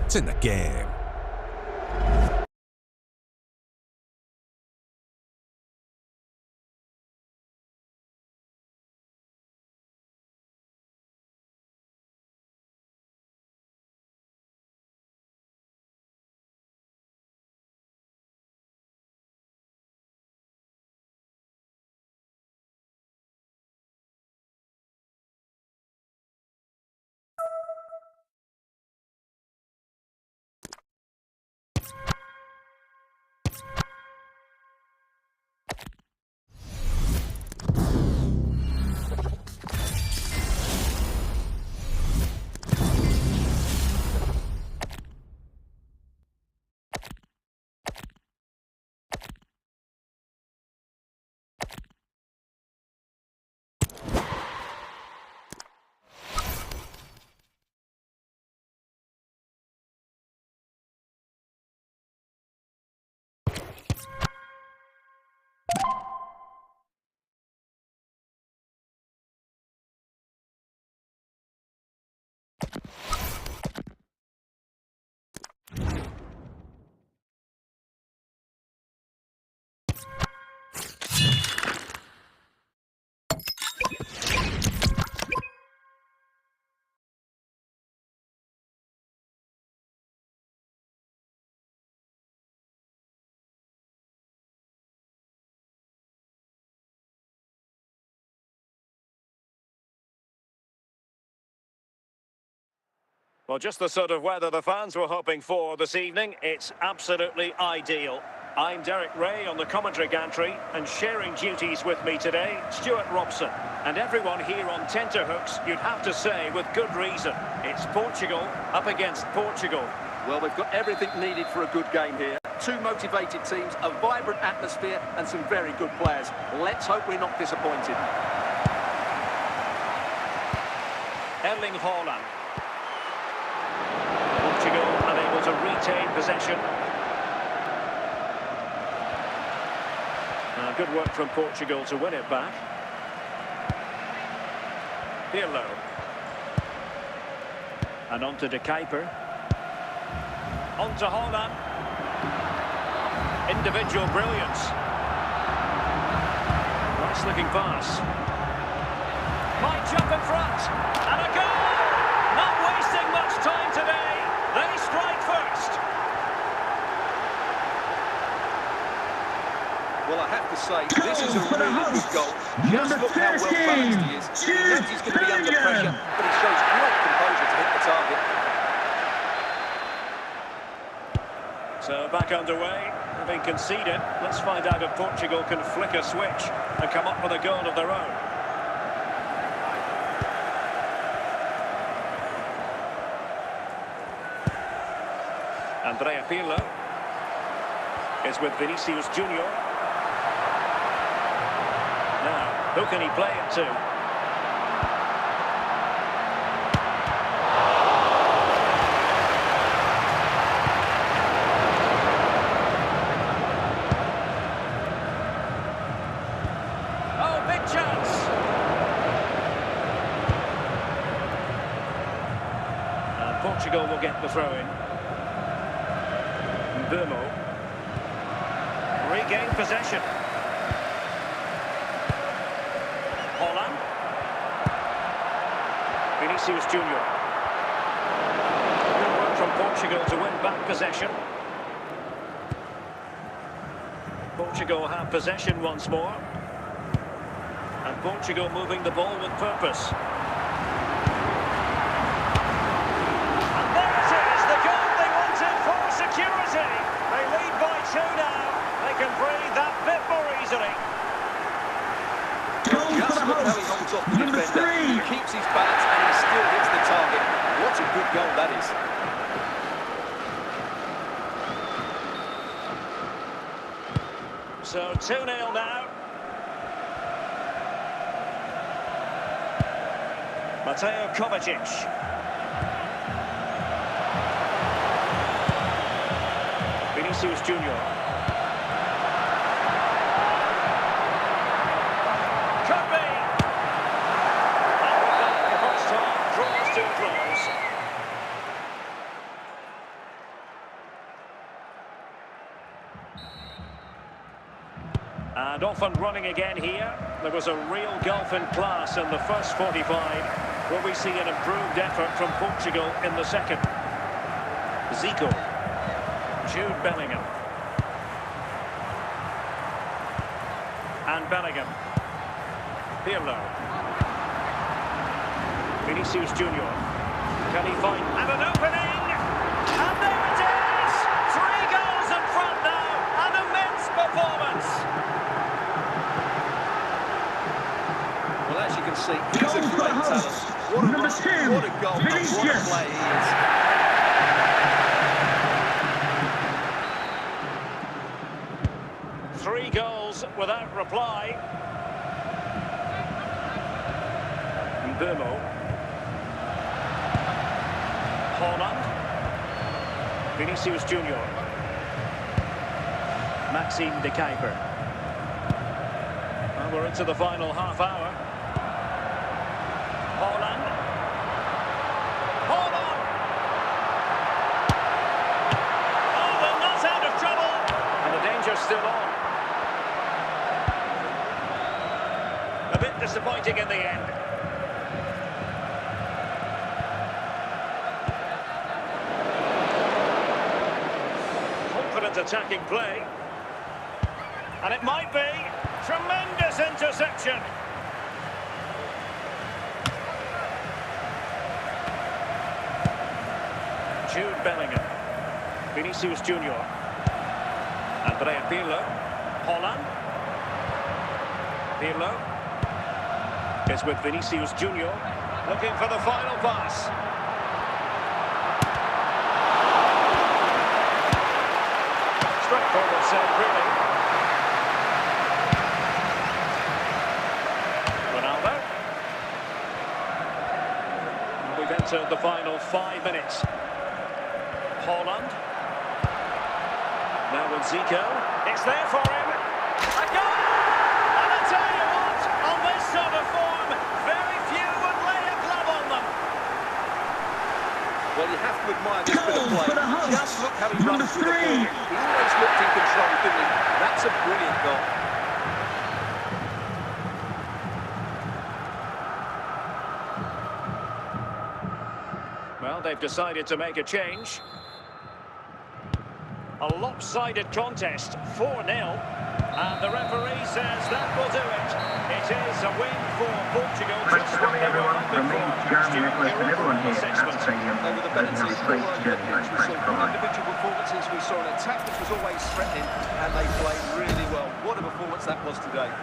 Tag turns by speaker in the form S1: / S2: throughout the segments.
S1: It's in the game.
S2: Well, just the sort of weather the fans were hoping for this evening. It's absolutely ideal. I'm Derek Ray on the commentary gantry, and sharing duties with me today, Stuart Robson. And everyone here on tenterhooks, you'd have to say with good reason. It's Portugal up against Portugal.
S3: Well, we've got everything needed for a good game here. Two motivated teams, a vibrant atmosphere, and some very good players. Let's hope we're not disappointed.
S2: Erling Haaland. Portugal unable to retain possession. Good work from Portugal to win it back. Pirlo. And on to De Kuiper. On to Haaland. Individual brilliance. Nice looking pass. Might jump in front. And a goal! Not wasting much time today. They strike first.
S3: Well, I have to say, this is a really good goal. Just look how well balanced he is. He knows he's going to be under pressure, but he shows great composure to hit the target.
S2: So back underway, having conceded. Let's find out if Portugal can flick a switch and come up with a goal of their own. Andrea Pirlo is with Vinicius Junior. Now, who can he play it to? Oh, big chance! And Portugal will get the throw-in. Burmo. Regain possession. Haaland. Vinicius Junior. Good work from Portugal to win back possession. Portugal have possession once more. And Portugal moving the ball with purpose. And there it is, the goal they wanted for security. They lead by 2 now. They can breathe that bit more easily.
S3: Just look how he holds off the defender. He keeps his balance and he still hits the target. What a good goal that is.
S2: So 2-0 now. Mateo Kovacic. Vinicius Junior. Could be. And with that, the first half draws to a close. And off and running again here. There was a real gulf in class in the first 45. Will we see an improved effort from Portugal in the second? Zico. Jude Bellingham. And Bellingham. Pirlo. Vinicius Junior. Can he find... And an opening! And there it is! 3 goals in front now! An immense performance!
S3: Well, as you can see, he's a great talent. What a run, what a goal, and what a player he is.
S2: Three goals without reply. Mbeumo. Holland. Vinicius Junior. Maxime de Kuiper. Well, we're into the final half hour. Holland. Holland! Oh, they're not out of trouble. And the danger's still on. A bit disappointing in the end. Confident attacking play. And it might be. Tremendous interception. Jude Bellingham. Vinicius Junior. Andrea Pirlo. Holland. Pirlo is with Vinicius Junior, looking for the final pass. Straightforward save, really. Ronaldo. And we've entered the final 5 minutes. Holland. Now with Zico. It's there for him. A goal! And I tell you what, on this sort of form, very few would lay a glove on them.
S3: Well, you have to admire this bit of play. Just look how he runs through the ball. He always looked in control, didn't he? That's a brilliant goal.
S2: Well, they've decided to make a change. A lopsided contest, 4-0. And the referee says that will do it. It is a win for Portugal. Just what they were hoping for.
S1: Everyone here at the stadium
S3: Over the
S1: does
S3: penalties,
S1: have space to do
S3: we saw good individual performances. We saw an attack which was always threatening, and they played really well. What a performance that was today.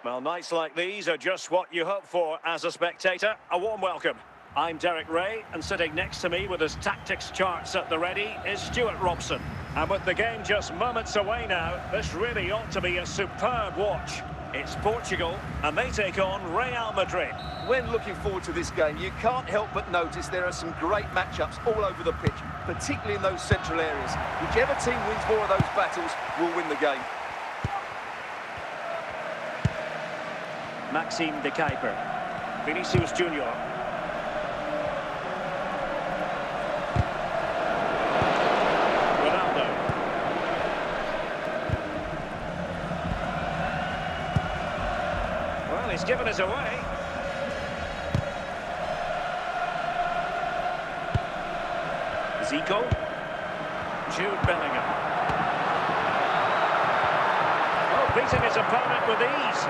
S2: Well, nights like these are just what you hope for as a spectator. A warm welcome. I'm Derek Ray, and sitting next to me with his tactics charts at the ready is Stuart Robson. And with the game just moments away now, this really ought to be a superb watch. It's Portugal, and they take on Real Madrid.
S3: When looking forward to this game, you can't help but notice there are some great matchups all over the pitch, particularly in those central areas. Whichever team wins more of those battles will win the game.
S2: Maxime de Kuiper. Vinicius Junior. Ronaldo. Well, he's given us away. Zico. Jude Bellingham. Oh, beating his opponent with ease.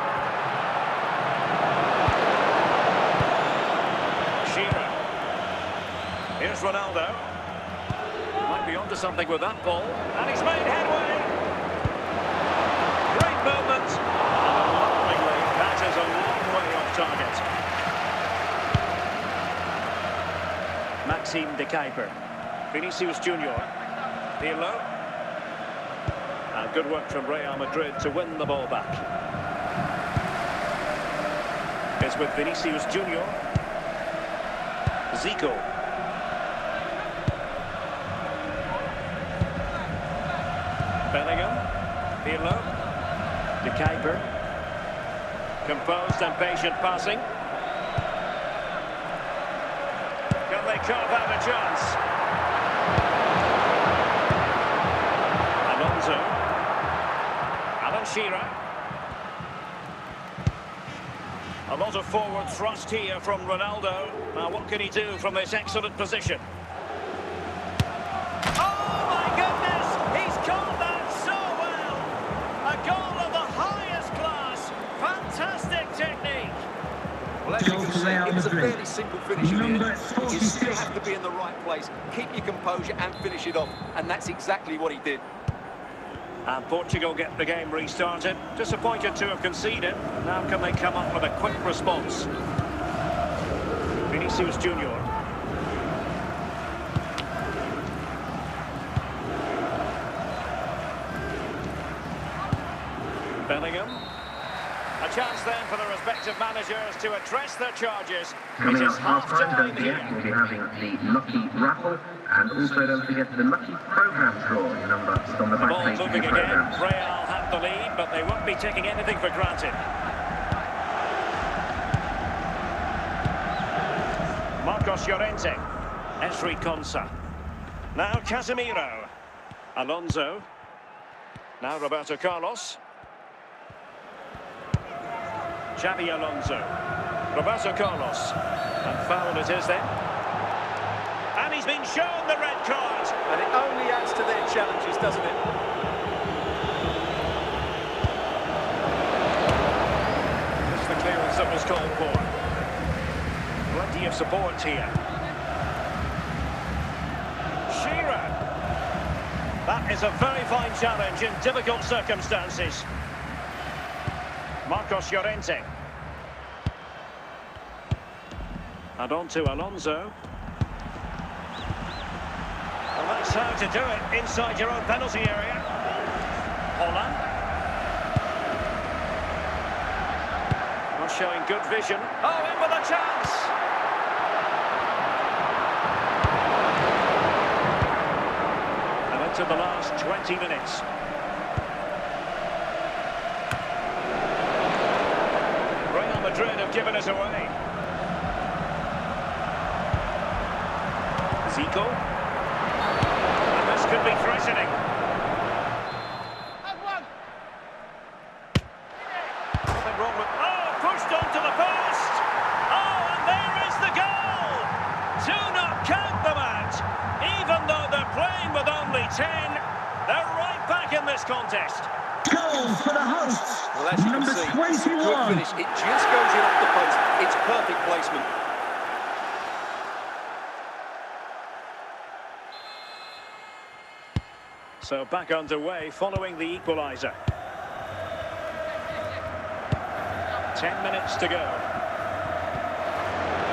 S2: Here's Ronaldo. Might be onto something with that ball. And he's made headway. Great movement. And lovingly, that is a Maxime de Kuiper. Vinicius Junior. Pirlo. And good work from Real Madrid to win the ball back. It's with Vinicius Junior. Zico. Bellingham. Pirlo. De Kuiper. Composed and patient passing. Can they carve out a chance? Alonso. Alan Shearer. A lot of forward thrust here from Ronaldo. Now what can he do from this excellent position? Oh my goodness! He's caught that so well! A goal of the highest class. Fantastic technique.
S3: Well, as you can see, it was a fairly simple finish. You still have to be in the right place, keep your composure and finish it off. And that's exactly what he did.
S2: And Portugal get the game restarted. Disappointed to have conceded. Now can they come up with a quick response? Vinicius Junior. Bellingham. A chance then for the respective managers to address their charges.
S1: Coming
S2: It
S1: up
S2: is
S1: half-time,
S2: half-time
S1: don't forget,
S2: here.
S1: we'll be having the Lucky Raffle, and also don't forget the Lucky Programme draw. The number is on the
S2: The
S1: back
S2: ball
S1: page of
S2: moving
S1: your
S2: again.
S1: programmes.
S2: Real have the lead, but they won't be taking anything for granted. Marcos Llorente. Esri Konsa. Now Casemiro. Alonso. Now Roberto Carlos. Xabi Alonso. Roberto Carlos. And foul it is then. And he's been shown the red card.
S3: And it only adds to their challenges, doesn't it?
S2: This is the clearance that was called for. Plenty of support here. Shearer. That is a very fine challenge in difficult circumstances. Marcos Llorente. And on to Alonso. And that's how to do it inside your own penalty area. Holland. Not showing good vision. Oh, in with a chance! And into the last 20 minutes. Real Madrid have given us away. Zico. And this could be threatening. Nothing wrong with... Oh, pushed onto the post! Oh, and there is the goal! Do not count them out. Even though they're playing with only 10, they're right back in this contest.
S4: Goal for the hosts.
S3: Well, as you can
S4: Number
S3: see, it's a
S4: 21.
S3: good finish. It just goes in off the post. It's perfect placement.
S2: So back underway following the equaliser. 10 minutes to go.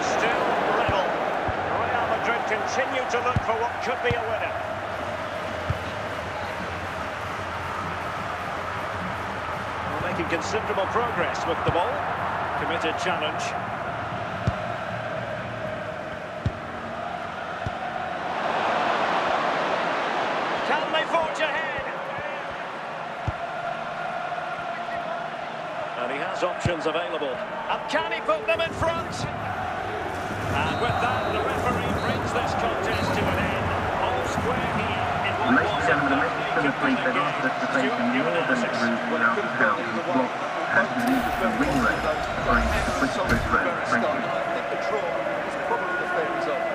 S2: Still level. Real Madrid continue to look for what could be a winner. Well, making considerable progress with the ball. Committed challenge. Can they forge ahead? And he has options available. And can he put them in front? And with that, the referee brings this contest to an end. All square here in what
S1: Ladies
S2: was
S1: and gentlemen, the
S2: a
S1: message from the police that asked us to take more than through without the crowd was blocked as we leave the ring road behind the quick road. Thank you.
S3: I think the draw is probably the fair result.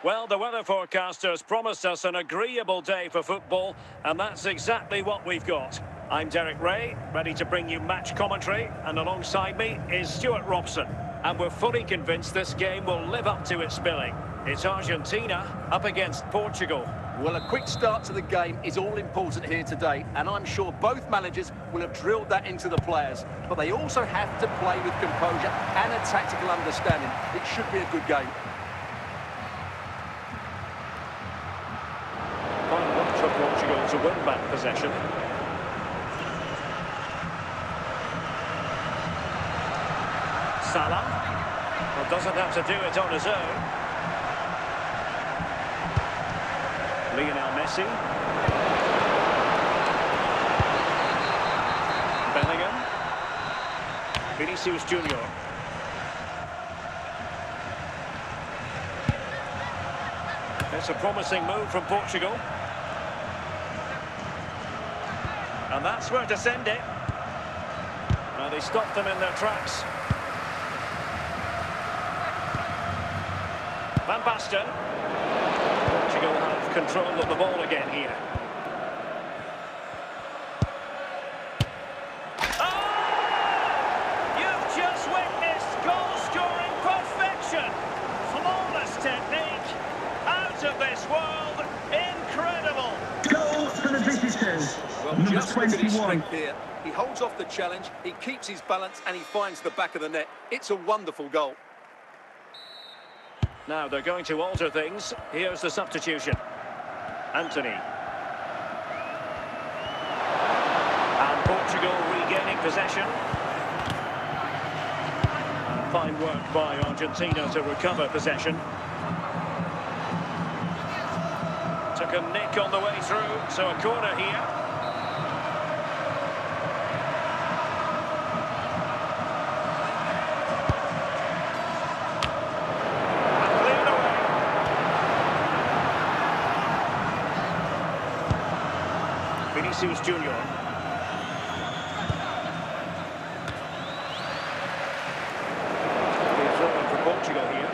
S2: Well, the weather forecasters promised us an agreeable day for football, and that's exactly what we've got. I'm Derek Ray, ready to bring you match commentary, and alongside me is Stuart Robson. And we're fully convinced this game will live up to its billing. It's Argentina up against Portugal.
S3: Well, a quick start to the game is all important here today, and I'm sure both managers will have drilled that into the players. But they also have to play with composure and a tactical understanding. It should be a good game.
S2: Fine work for Portugal to win back possession. Salah. Well, doesn't have to do it on his own. Lionel Messi. Bellingham. Vinicius Junior. It's a promising move from Portugal. And that's where to send it. Well, they stopped them in their tracks. Van Basten. Portugal have control of the ball again here. Oh! You've just witnessed goal-scoring perfection. Flawless technique. Out of this world. Incredible.
S4: Goal for the visitors.
S3: Well,
S4: Number
S3: just look at his
S4: 21.
S3: strength here. He holds off the challenge, he keeps his balance, and he finds the back of the net. It's a wonderful goal.
S2: Now they're going to alter things. Here's the substitution. Anthony. And Portugal regaining possession. Fine work by Argentina to recover possession. Took a nick on the way through, so a corner here. Vinicius Junior. Good throw for Portugal here.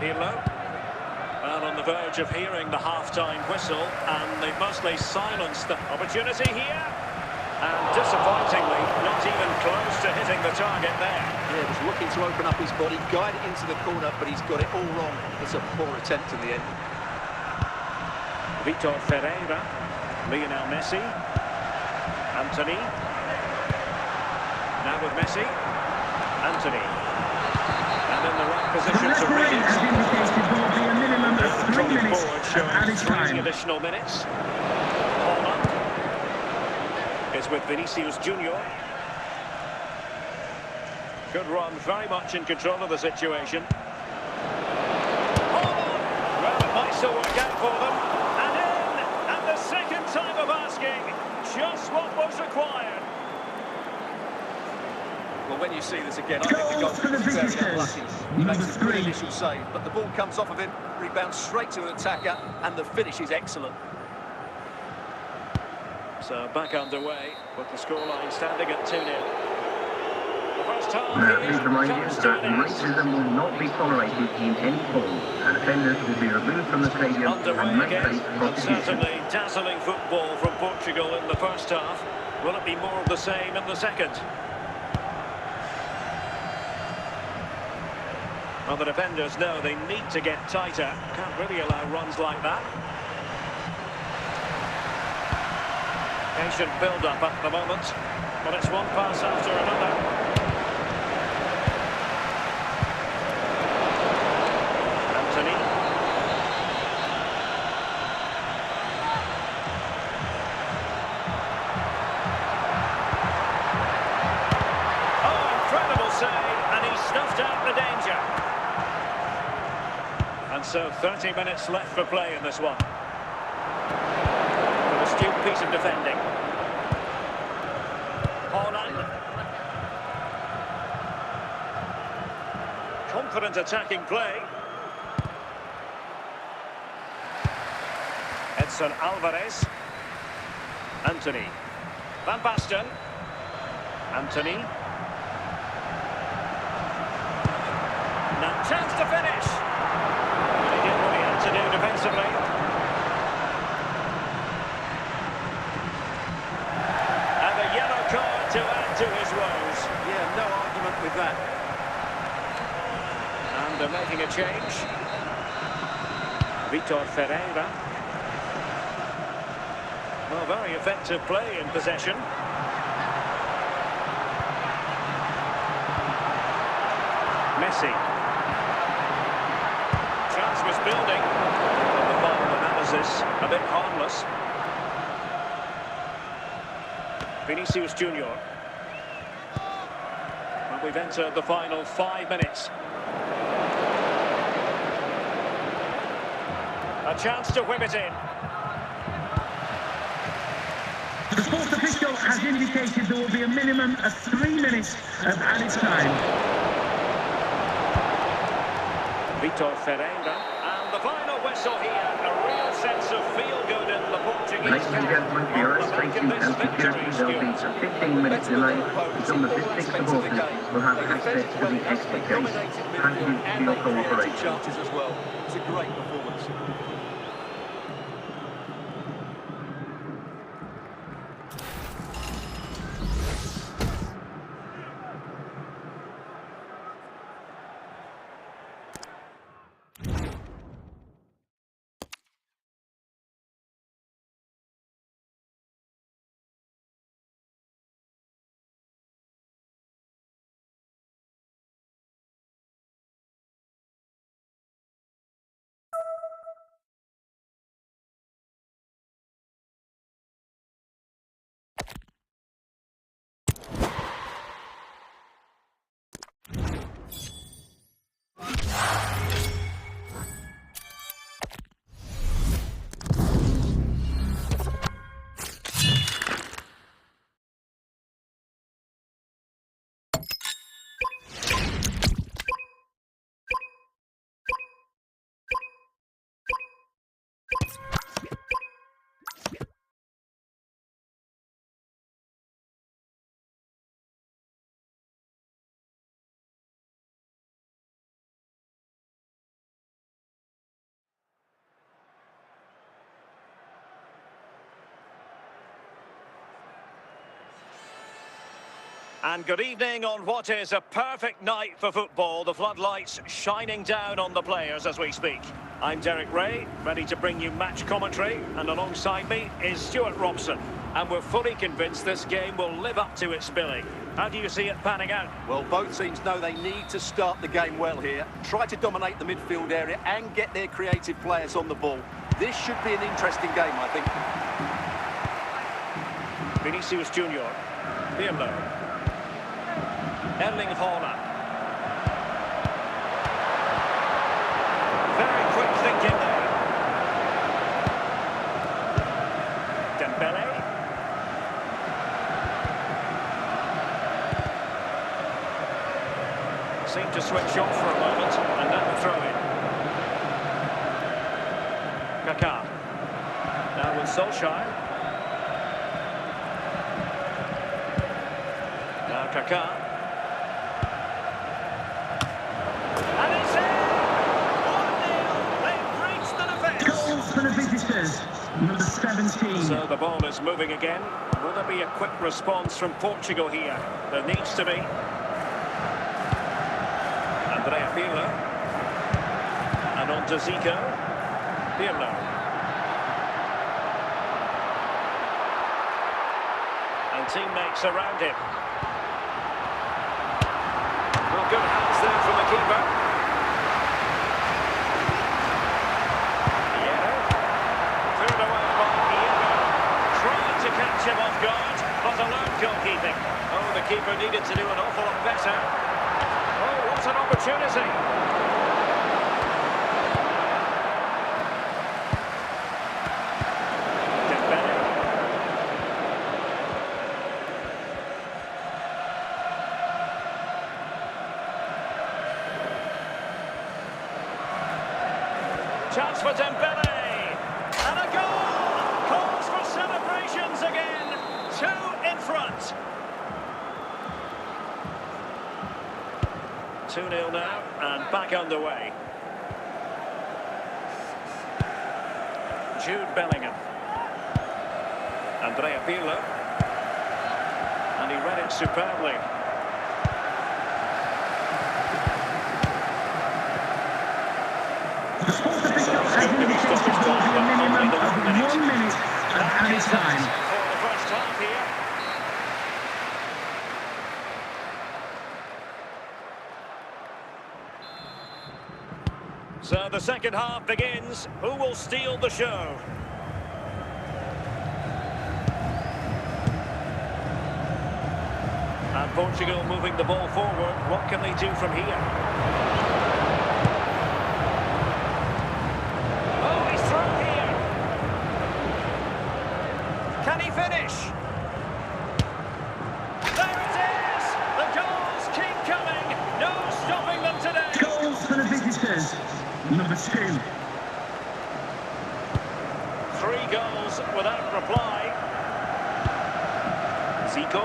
S2: Pirlo. And on the verge of hearing the half-time whistle, and they've mostly silenced the opportunity here. And disappointingly, not even close to hitting the target there.
S3: Yeah, he was looking to open up his body, guide it into the corner, but he's got it all wrong. It's a poor attempt in the end.
S2: Vitor Ferreira, Lionel Messi, Anthony, now with Messi, Anthony, and in the right
S4: The
S2: position to
S4: referee
S2: read
S4: has indicated there will be a minimum of 3
S2: Coming
S4: minutes
S2: forward,
S4: of
S2: showing
S4: added
S2: 3
S4: time.
S2: additional minutes. Holland is with Vinicius Junior. Good run, very much in control of the situation. Holland! Well, it might still work out for them. And in! And the second time of asking, just what was required.
S3: Well, when you see this again, I think the
S4: Goal for the
S3: goalkeeper is very
S4: visitors.
S3: unlucky. He makes
S4: Number
S3: a good
S4: 3.
S3: initial save, but the ball comes off of him, rebounds straight to the attacker, and the finish is excellent.
S2: So back underway with the scoreline standing at 2-0. The first half
S1: Please remind you
S2: comes to
S1: that
S2: an end.
S1: racism will not be tolerated in any form, and offenders will be removed from the stadium
S2: Underway
S1: and may
S2: again,
S1: face
S2: and
S1: prosecution.
S2: certainly dazzling football from Portugal in the first half. Will it be more of the same in the second? Well, the defenders know they need to get tighter. Can't really allow runs like that. Patient build-up at the moment, but it's one pass after another. Anthony. Oh, incredible save, and he snuffed out the danger. And so 30 minutes left for play in this one. An astute piece of defending. Holland. Confident attacking play. Edson Alvarez. Anthony. Van Basten. Anthony. Chance to finish. He did what he had to do defensively. And a yellow card to add to his woes.
S3: Yeah, no argument with that.
S2: And they're making a change. Vitor Ferreira. Well, very effective play in possession. Messi. Chance was building. And the final analysis, a bit harmless. Vinicius Junior. Well, we've entered the final 5 minutes. A chance to whip it in.
S4: The sports official has indicated there will be a minimum of 3 minutes of added time.
S2: Vitor Ferreira. And the final whistle here. A real sense of feel-good in the Portuguese
S1: Ladies and gentlemen, for your safety and security, there will be a 15-minute delay until the district supporters will have access to the extra gate. Thank you for your cooperation.
S3: Chances as well. It's a great performance.
S2: And good evening on what is a perfect night for football. The floodlights shining down on the players as we speak. I'm Derek Ray, ready to bring you match commentary, and alongside me is Stuart Robson. And we're fully convinced this game will live up to its billing. How do you see it panning out?
S3: Well, both teams know they need to start the game well here. Try to dominate the midfield area and get their creative players on the ball. This should be an interesting game, I think.
S2: Vinicius Junior. Pirlo. Erling Haaland. Very quick thinking there. Dembele. Seemed to switch off for a moment, and now the throw-in. Kaká. Now with Solskjaer. Now Kaká.
S4: For the visitors, number 17.
S2: So the ball is moving again. Will there be a quick response from Portugal here? There needs to be. Andrea Pirlo. And on to Zico. Pirlo. And teammates around him. Well, good hands there from the keeper. Catch him off guard, but alone goalkeeping. Oh, the keeper needed to do an awful lot better. Oh, what an opportunity. Dembele. Chance for Dembele. And a goal! Calls for celebrations again. 2 in front. 2-0 now, and back underway. Jude Bellingham. Andrea Pirlo. And he read it superbly.
S4: The sports official has indicated there will be a minimum of 1 minute of added time.
S2: For the first half here. So the second half begins. Who will steal the show? And Portugal moving the ball forward. What can they do from here? Oh, he's through here. Can he finish? There it is! The goals keep coming. No stopping them today.
S4: Goals for the visitors. Number 2.
S2: 3 goals without reply. Zico.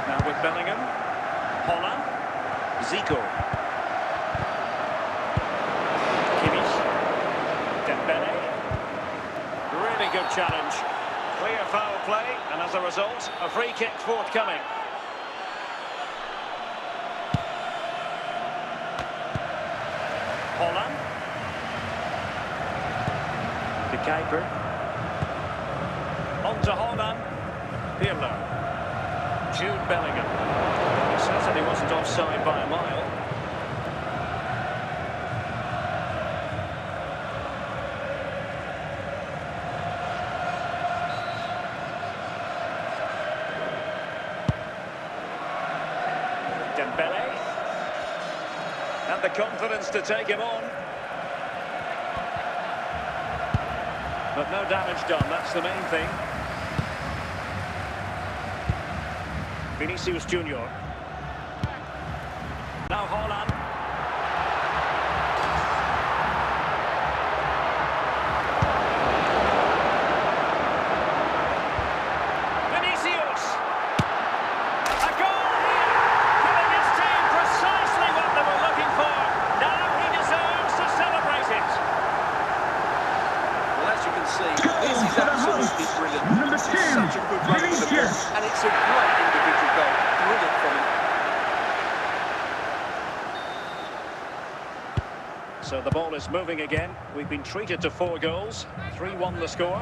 S2: Now with Bellingham. Holland. Zico. Kimmich. Dembele. Really good challenge. Clear foul play, and as a result, a free kick forthcoming. Holland. De Kuiper. On to Holland. Pirlo. Jude Bellingham. He certainly wasn't offside by a mile. Dembele. And the confidence to take him on. But no damage done, that's the main thing. Vinicius Junior. Now Holland. Vinicius. A goal here, giving his team precisely what they were looking for. Now he deserves to celebrate it.
S3: Well, as you can see, this is absolutely brilliant.
S4: Number 2,
S3: Such a good run of the ball,
S4: Vinicius.
S3: and it's a great individual goal. Brilliant from him.
S2: So the ball is moving again. We've been treated to 4 goals. 3-1 the score.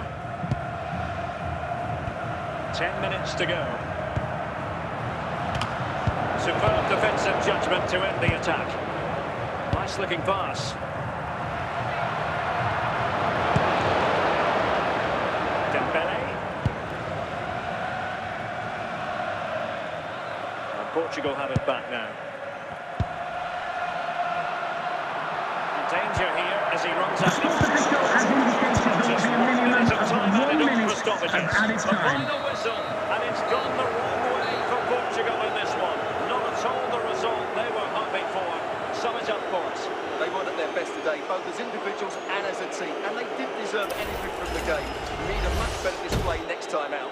S2: 10 minutes to go. Superb defensive judgment to end the attack. Nice looking pass. Dembele. And Portugal have it back now. Danger here as he runs
S4: The
S2: out.
S4: sports official has indicated there will
S2: Just
S4: be a
S2: 1
S4: minimum
S2: minute of
S4: of
S2: time
S4: 1
S2: added on
S4: minute
S2: for
S4: of
S2: stoppages.
S4: added
S2: The
S4: time.
S2: final whistle, and it's gone the wrong way for Portugal in this one. Not at all the result they were hoping for. Sum it up for us.
S3: They weren't at their best today, both as individuals and as a team, and they didn't deserve anything from the game. We need a much better display next time out.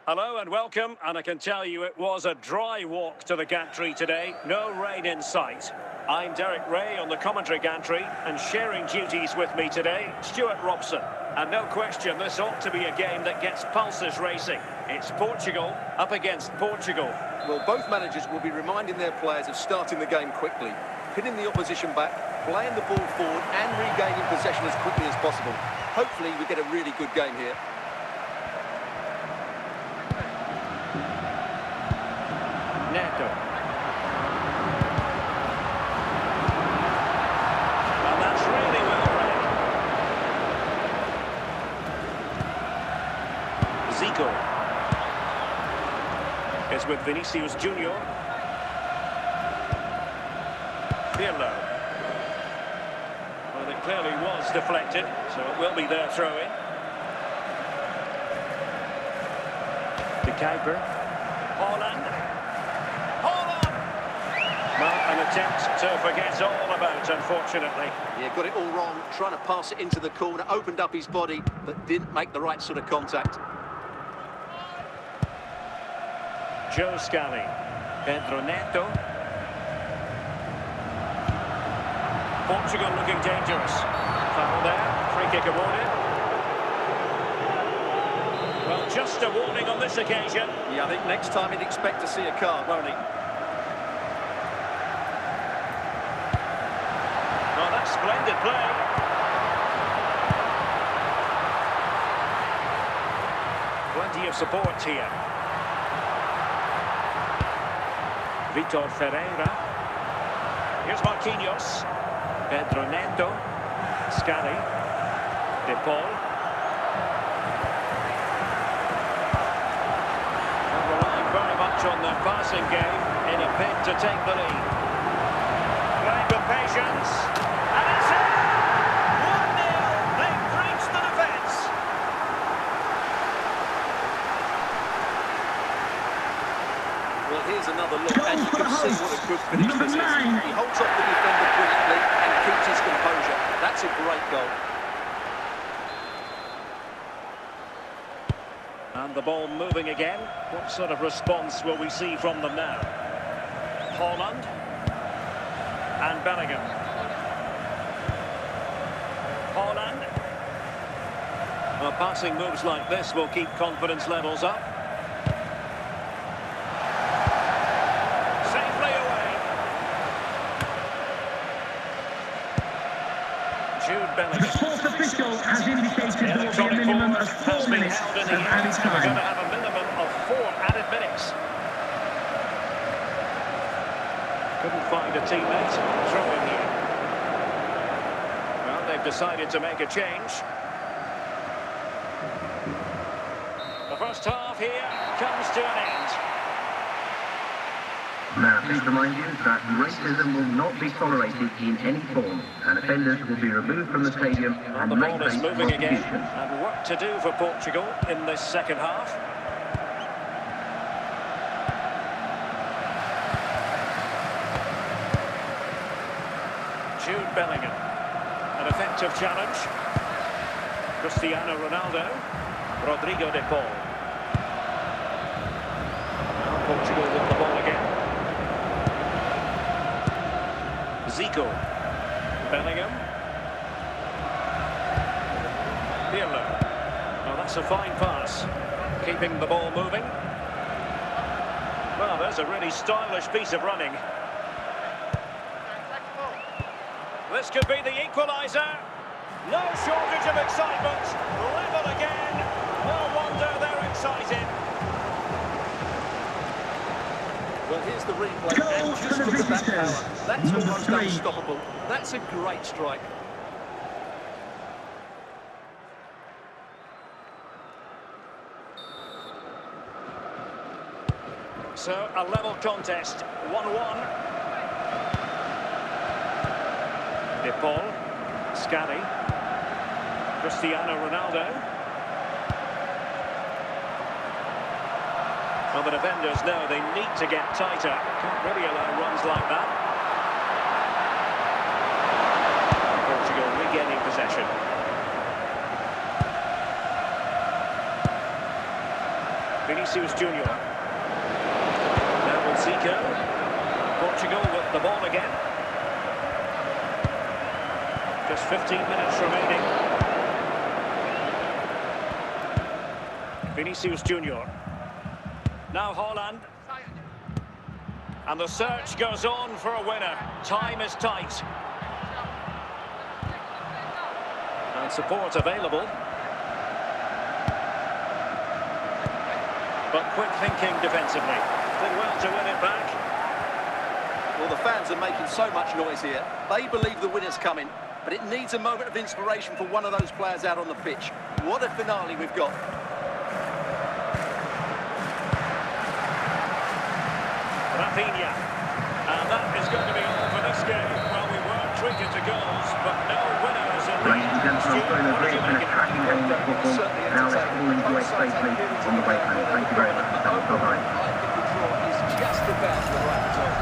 S2: Hello and welcome, and I can tell you it was a dry walk to the gantry today, no rain in sight. I'm Derek Ray on the commentary gantry, and sharing duties with me today, Stuart Robson. And no question, this ought to be a game that gets pulses racing. It's Portugal up against Portugal.
S3: Well, both managers will be reminding their players of starting the game quickly, pinning the opposition back, playing the ball forward and regaining possession as quickly as possible. Hopefully we get a really good game here.
S2: Neto. Well, that's really well read. Zico is with Vinicius Junior. Pirlo. Well, it clearly was deflected, so it will be their throw-in. De Kuiper. Haaland. Well, an attempt to forget all about, unfortunately.
S3: Yeah, got it all wrong, trying to pass it into the corner, opened up his body, but didn't make the right sort of contact.
S2: Joe Scally. Pedro Neto. Portugal looking dangerous. Foul there, free kick awarded. Well, just a warning on this occasion.
S3: Yeah, I think next time he'd expect to see a card, won't he?
S2: Well, that's splendid play. Plenty of support here. Vitor Ferreira. Here's Marquinhos. Pedro Neto. Scally. De Paul. Relying very much on their passing game in a bid to take the lead. Playing with patience. And it's in! 1-0. They've breached the defence.
S3: Well, here's another look, and you can see what a good finish this is. He holds off the defender brilliantly and keeps his composure. That's a great goal.
S2: And the ball moving again. What sort of response will we see from them now? Haaland. And Bellingham. Haaland. Well, passing moves like this will keep confidence levels up. Safely away. Jude Bellingham.
S4: The fourth official has indicated there will be a minimum of 4 minutes of added
S2: We're going to
S4: time.
S2: have a minimum of 4 added minutes. Couldn't find a teammate. Throw in here. Well, they've decided to make a change. The first half here comes to an end.
S1: Now, please remind you that racism will not be tolerated in any form, and offenders will be removed from the stadium
S2: And
S1: and
S2: the
S1: may
S2: ball is
S1: face
S2: moving again.
S1: prosecution.
S2: And work to do for Portugal in this second half. Jude Bellingham. An effective challenge. Cristiano Ronaldo. Rodrigo de Paul. Now Portugal with the ball again. Zico. Bellingham. Pirlo. Well, that's a fine pass. Keeping the ball moving. Well, there's a really stylish piece of running. This could be the equaliser. No shortage of excitement. Level again. No wonder they're excited.
S3: Well, here's the replay,
S4: Goal
S3: and
S4: for
S3: just
S4: the
S3: look at that
S4: visitors.
S3: power. That's
S4: Number
S3: almost
S4: 3.
S3: unstoppable. That's a great strike.
S2: So, a level contest, 1-1. De Paul, Scally, Cristiano Ronaldo. Well, the defenders know they need to get tighter. Can't really allow runs like that. Portugal regaining possession. Vinicius Junior. Now with Zico. Portugal with the ball again. Just 15 minutes remaining. Vinicius Junior. Now Haaland. And the search goes on for a winner. Time is tight. And support available. But quick thinking defensively. Did well to win it back.
S3: Well, the fans are making so much noise here. They believe the winner's coming, but it needs a moment of inspiration for one of those players out on the pitch. What a finale we've got.
S2: Rafinha. And that is going to be all for this game. Well, we weren't treated to goals, but no winners in the
S1: Ladies and
S2: end.
S1: gentlemen,
S2: Stuart,
S1: it's
S2: what
S1: been
S2: do you
S1: a
S2: make of
S1: cracking game of football. Now let's all enjoy safely on the way home. Thank you very much. Bye-bye.
S3: I think the draw is just about the right result.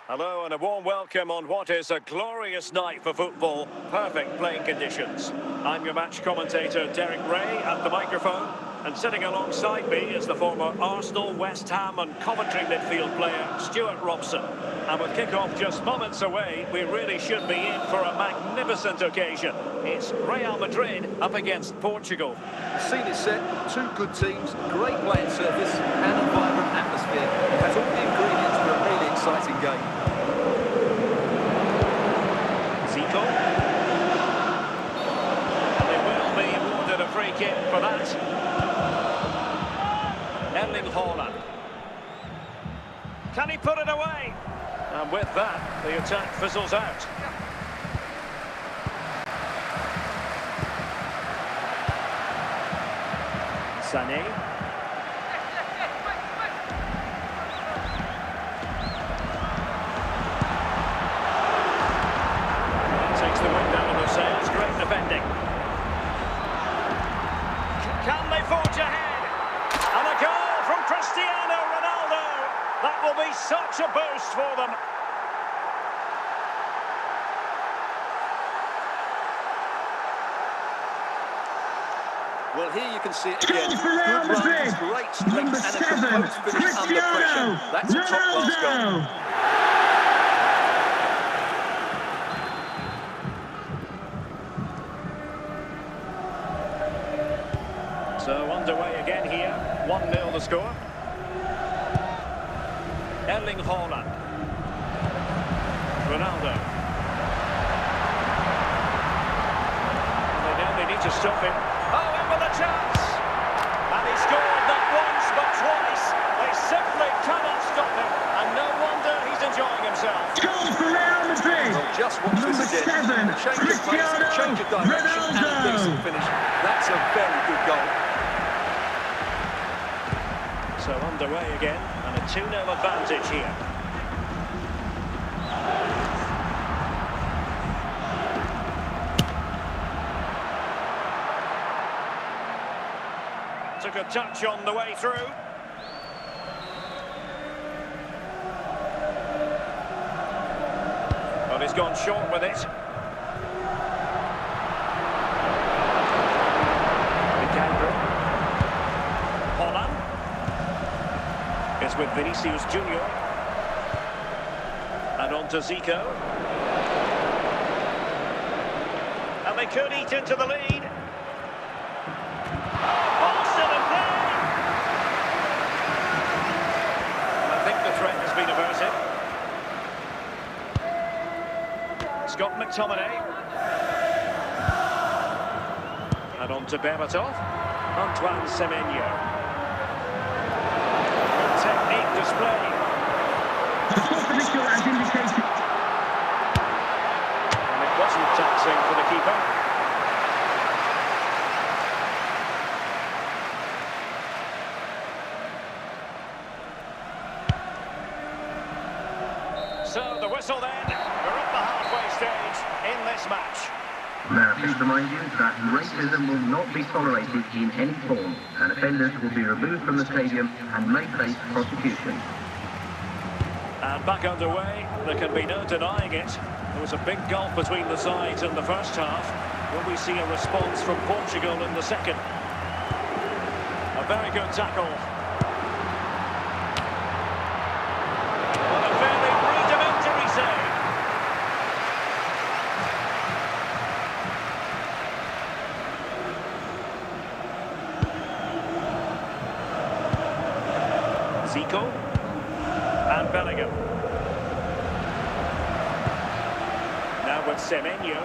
S2: Hello and a warm welcome on what is a glorious night for football. Perfect playing conditions. I'm your match commentator Derek Ray at the microphone, and sitting alongside me is the former Arsenal, West Ham and Coventry midfield player Stuart Robson. And with kick-off just moments away, we really should be in for a magnificent occasion. It's Real Madrid up against Portugal.
S3: The scene is set, two good teams, great playing surface and a vibrant atmosphere. It has all the ingredients for a really exciting game.
S2: Zico. And they will be awarded a free kick for that. Haaland. Can he put it away? And with that, the attack fizzles out. Sané. Takes the wind out of the sails. Great defending. Can they forge ahead? And a goal from Cristiano Ronaldo. That will be such a boost for them.
S3: Well, here you can see it again.
S4: Goal for Real
S3: Good
S4: Madrid.
S3: runs, great strength
S4: Number
S3: and a
S4: 7,
S3: composed finish under pressure.
S4: Cristiano
S3: That's a top-class goal.
S4: Ronaldo.
S2: So underway again here. 1-0 the score. Haaland. Ronaldo. They know they need to stop him. Oh, in with a chance! And he scored not once but twice. They simply cannot stop him. And no wonder he's enjoying himself.
S4: Goal for Real Madrid.
S3: Well, just watch
S4: Number
S3: this again.
S4: 7,
S3: A change of pace, a
S4: Cristiano
S3: change of direction, and a
S4: Ronaldo.
S3: decent finish. That's a very good goal.
S2: So underway again, and a 2-0 advantage here. Took a touch on the way through. But he's gone short with it. Haaland. It's with Vinicius Junior. And on to Zico. And they could eat into the lead. Oh, still in play. And I think the It's got McTominay. And on to Berbatov. Antoine Semenyo. Good technique displayed.
S4: The sports official has indicated.
S2: And it wasn't taxing for the keeper. So the whistle then. We're at the halfway stage in this match.
S1: Now, please remind you that racism will not be tolerated in any form, and offenders will be removed from the stadium and may face prosecution.
S2: And back underway, there can be no denying it. There was a big gulf between the sides in the first half. Will we see a response from Portugal in the second? A very good tackle. What a fairly rudimentary save. Zico and Bellingham. Now with Semenyo.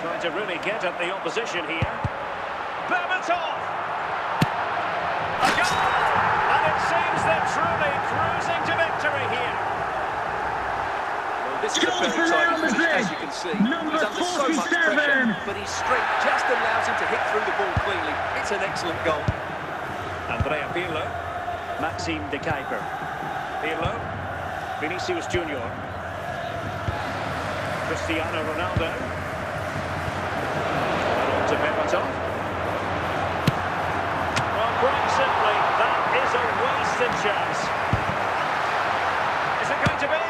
S2: Trying to really get at the opposition here. Berbatov! A goal! And it seems they're truly cruising to victory here.
S3: Well, this is a very tidy finish, as you can see. He's under so much pressure, but his strength just allows him to hit through the ball cleanly. It's an excellent goal.
S2: Andrea Pirlo, Maxime de Kuyper. Pirlo, Vinicius Junior. Cristiano Ronaldo. And on to Berbatov. Well, quite simply, that is a wasted chance. Is it going to be?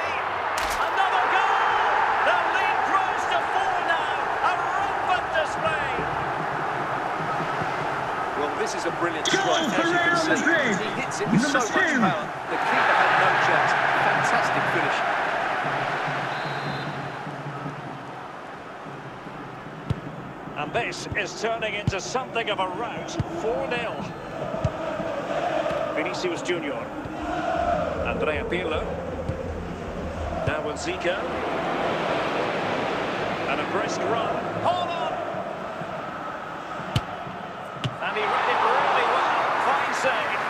S2: Another goal! The lead grows to 4 now. A rampant display.
S3: Well, this is a brilliant strike, as you can see. He hits it with so much power. The keeper had no chance. Fantastic finish.
S2: And this is turning into something of a rout. 4-0. Vinicius Junior. Andrea Pirlo. Now with Zico. And a brisk run. Hold on! And he read it really well. Fine save.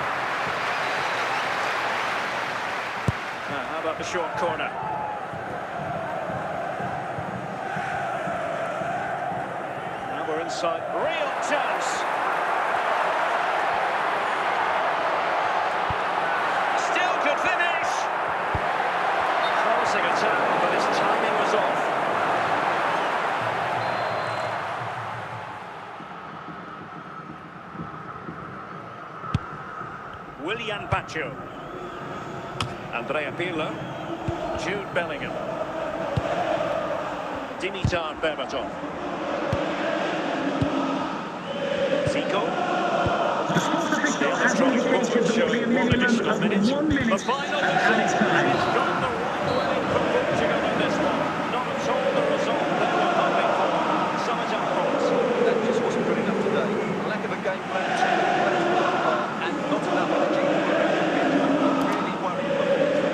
S2: How about the short corner? Now we're inside. Real chance. Still could finish. Promising attack, but his timing was off. Willian Pacho. Andrea Pirlo. Jude Bellingham. Dimitar Berbatov. Zico. Still a strong forward, showing 1 additional minute. The final whistle, and it's gone the right way for Portugal in this one. Not at all the result they were hoping for. Sum it up for us.
S3: That just wasn't good enough today. Lack of a game plan, and not enough energy. Really worrying performance.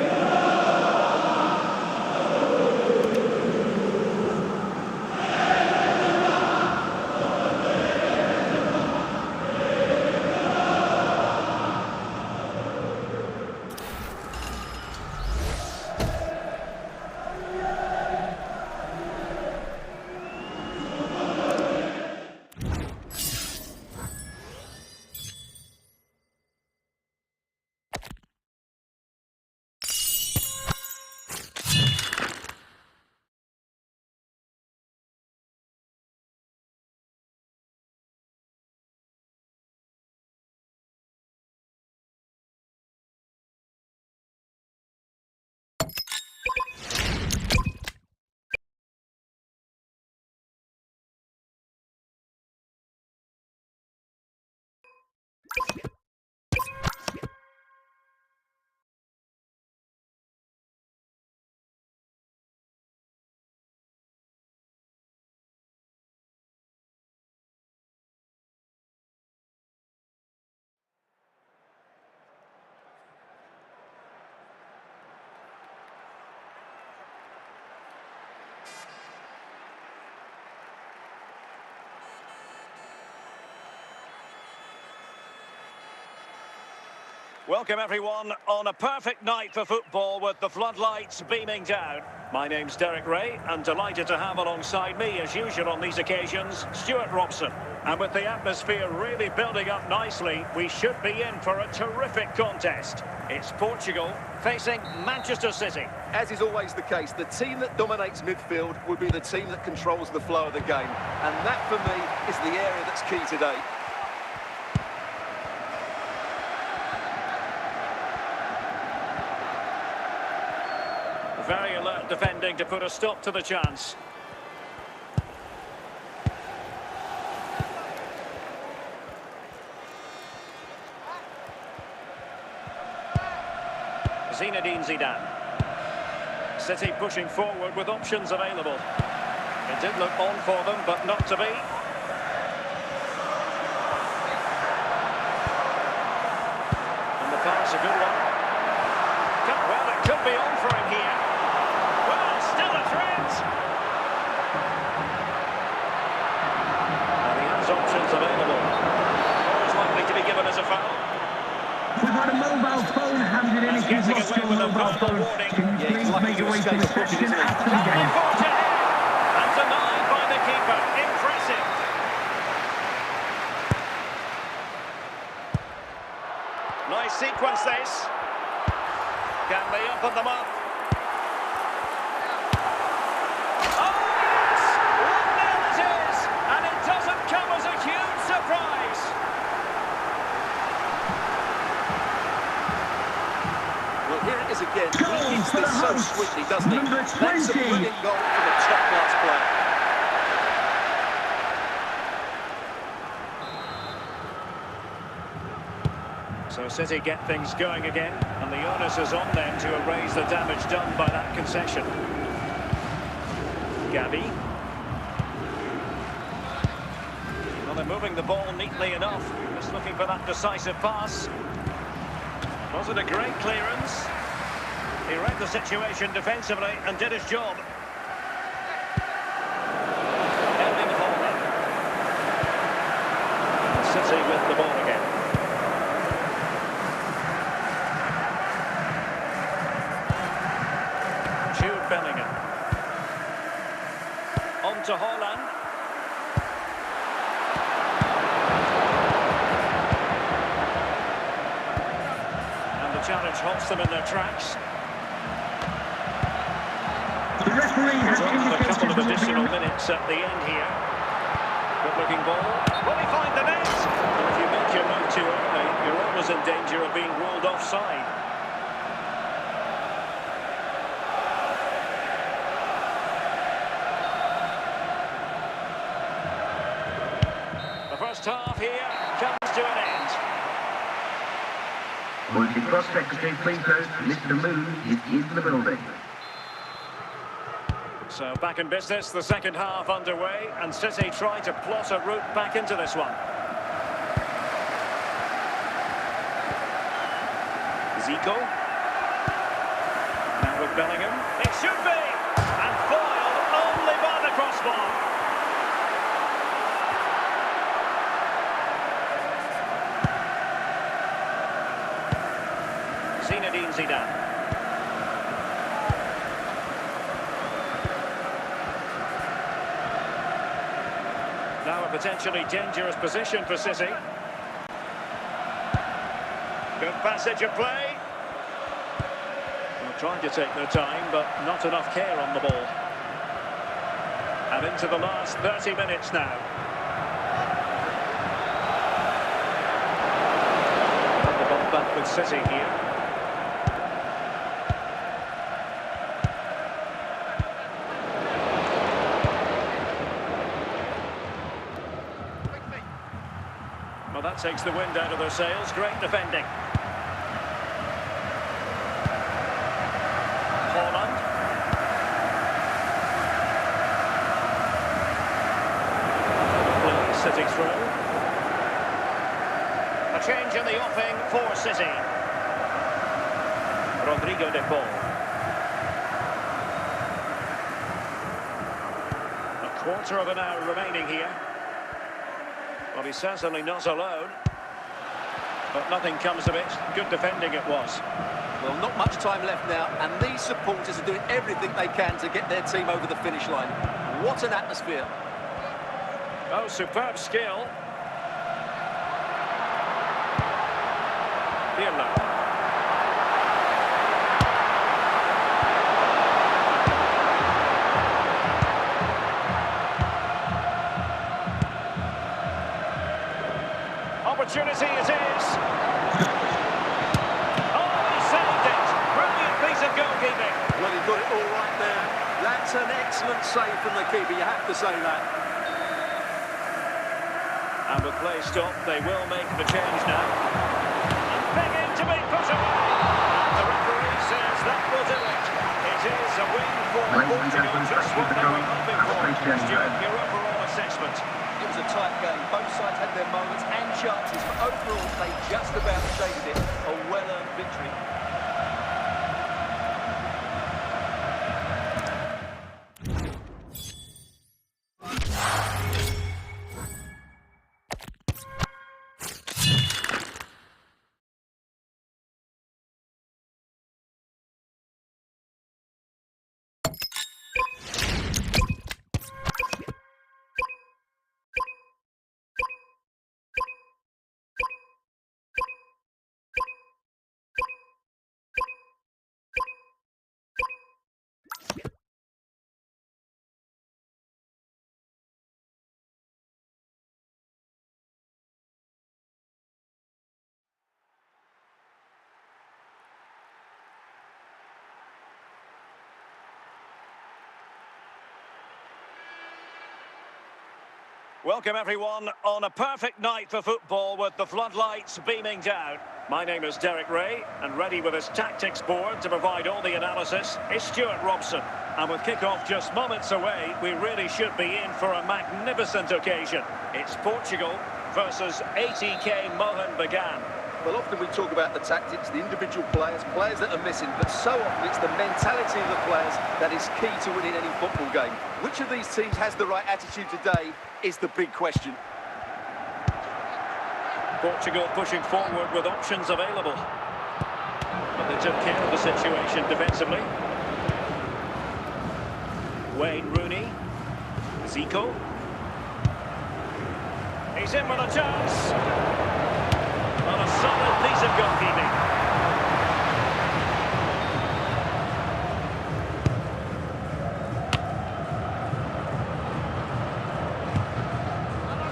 S2: Welcome everyone on a perfect night for football with the floodlights beaming down. My name's Derek Ray and delighted to have alongside me as usual on these occasions, Stuart Robson. And with the atmosphere really building up nicely, we should be in for a terrific contest. It's Portugal facing Manchester City.
S3: As is always the case, the team that dominates midfield will be the team that controls the flow of the game. And that, for me, is the area that's key today.
S2: Very alert defending to put a stop to the chance. Zinedine Zidane. City pushing forward with options available. It did look on for them, but not to be. And the pass, a good one. Well, it could be on for him here. Well, still a threat. And he has options available. Always likely to be given as a foul.
S4: We've got a mobile phone handed in. If you've lost your mobile phone, can you please make your way to reception after the game?
S2: And denied by the keeper. Impressive. Nice sequence this. Can they open them up? Oh yes! 1-0 it is! And it doesn't come as a huge surprise.
S3: Well, here it is again.
S4: Goal
S3: He keeps
S4: for
S3: this
S4: the
S3: so
S4: hosts.
S3: sweetly, doesn't he?
S4: Number
S3: That's a
S4: 20.
S3: brilliant goal from a top-class player.
S2: So City get things going again, and the onus is on them to erase the damage done by that concession. Gavi. Well, they're moving the ball neatly enough, just looking for that decisive pass. Wasn't a great clearance. He read the situation defensively and did his job. Ending Holland. City with the ball again. Bellingham. On to Haaland. And the challenge halts them in their tracks.
S4: The referee has
S2: A
S4: indicated
S2: couple of
S4: there will be
S2: additional minutes at the end here. Good looking ball. Will he find the net? And if you make your move too early, you're always in danger of being ruled offside. First half here comes to an end.
S1: Would the Cross Secretary please note Mr. Moon is in the building.
S2: So back in business, the second half underway, and City try to plot a route back into this one. Zico. Now with Bellingham. It should be! And foiled only by the crossbar. Zinedine Zidane. Now a potentially dangerous position for City. Good passage of play. Well, trying to take their time, but not enough care on the ball. And into the last 30 minutes now. The ball back with City here. Well, that takes the wind out of their sails. Great defending. Haaland. Play City through. A change in the offing for City. Rodrigo de Paul. A quarter of an hour remaining here. Well, he's certainly not alone. But nothing comes of it. Good defending it was.
S3: Well, not much time left now, and these supporters are doing everything they can to get their team over the finish line. What an atmosphere.
S2: Oh, superb skill. Pirlo. Opportunity it is. Oh, he saved it. Brilliant piece of goalkeeping.
S3: Well, he got it all right there. That's an excellent save from the keeper, you have to say that.
S2: And with play stopped, they will make the change now. And begging to be put away. And the referee says that will do it. It is a win for Portugal, just what they were hoping for. Stuart, your overall assessment.
S3: It was a tight game. Both sides had their moments and chances, but overall they just about shaded it. A well-earned victory.
S2: Welcome everyone on a perfect night for football with the floodlights beaming down. My name is Derek Ray, and ready with his tactics board to provide all the analysis is Stuart Robson. And with kick-off just moments away, we really should be in for a magnificent occasion. It's Portugal versus ATK Mohan Bagan.
S3: Well, often we talk about the tactics, the individual players that are missing, but so often it's the mentality of the players that is key to winning any football game. Which of these teams has the right attitude today is the big question.
S2: Portugal pushing forward with options available. But they took care of the situation defensively. Wayne Rooney. Zico. He's in with a chance. On a solid piece of goalkeeping.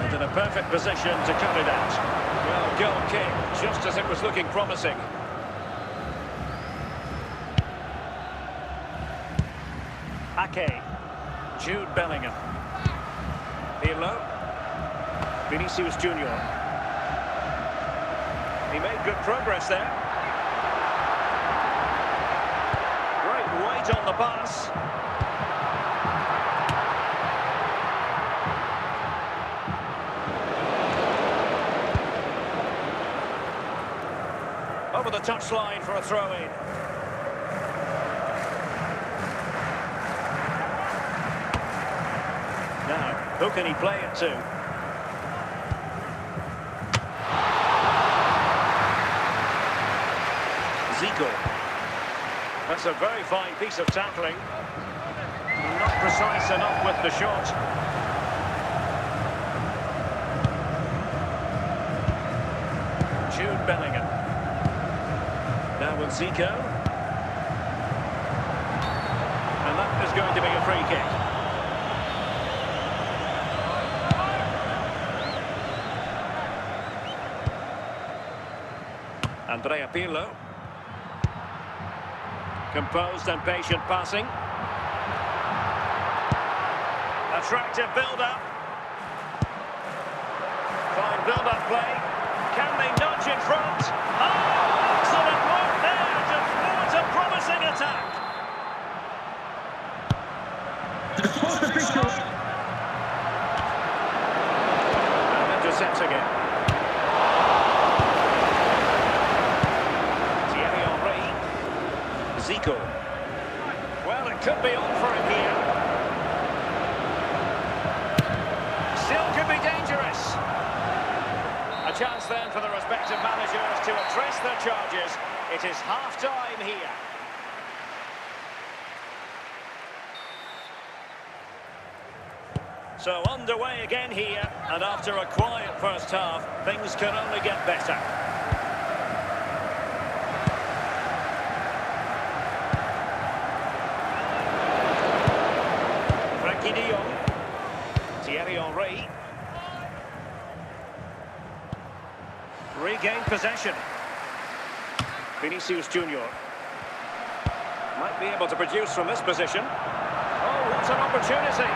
S2: And in a perfect position to cut it out. Well, goal kick, just as it was looking promising. Ake. Jude Bellingham. Pirlo. Vinicius Junior. He made good progress there. Great weight on the pass. Over the touchline for a throw-in. Now, who can he play it to? Zico. That's a very fine piece of tackling. Not precise enough with the shot. Jude Bellingham. Now with Zico. And that is going to be a free kick. Andrea Pirlo. Composed and patient passing. Attractive build-up. Fine build-up play. Can they nudge in front? Oh, excellent work there to thwart a promising attack. And intercepting it. Zico. Well, it could be on for him here. Still could be dangerous. A chance then for the respective managers to address their charges. It is half-time here. So underway again here, and after a quiet first half, things can only get better. Frankie de Jong. Thierry Henry. Regained possession. Vinicius Junior. Might be able to produce from this position. Oh, what an opportunity.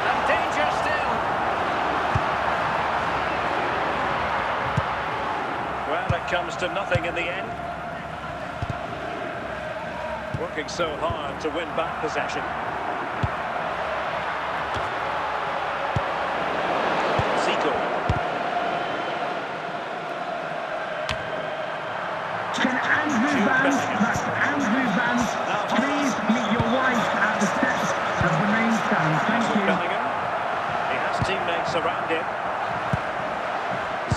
S2: And danger still. Well, it comes to nothing in the end. Working so hard to win back possession.
S4: Please meet your wife at the steps of the main stand. Thank you.
S2: He has teammates around him.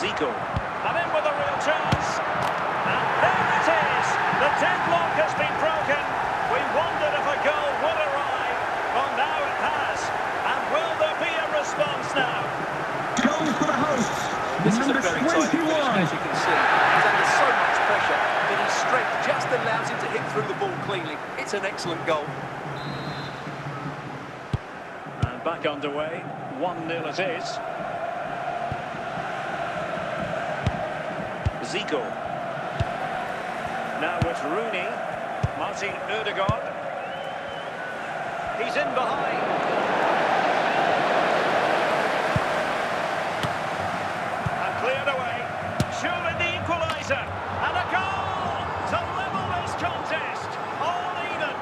S2: Zico. And in with a real chance. And there it is. The deadlock has been broken. We wondered if a goal would arrive. Well, now it has. And will there be a response now?
S4: Goal for the hosts.
S3: This is a very tight finish, as you can see. He's under so much pressure, but his strength just allows him to hit through the ball cleanly. It's an excellent goal.
S2: And back underway. 1-0 it is. Zico. Now with Rooney. Martin Ødegaard. He's in behind. Cleared away, surely the equaliser, and a goal to level this contest, all even.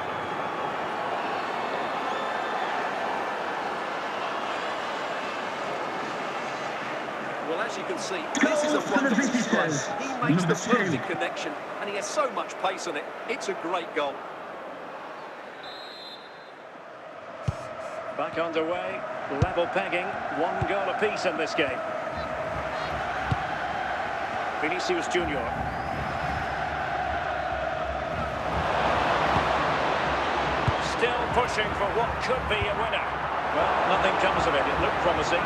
S3: Well, as you can see, this is a wonderful display. He makes the perfect connection, and he has so much pace on it. It's a great goal.
S2: Back underway, level pegging, 1 goal apiece in this game. Vinicius Junior. Still pushing for what could be a winner. Well, nothing comes of it. It looked promising.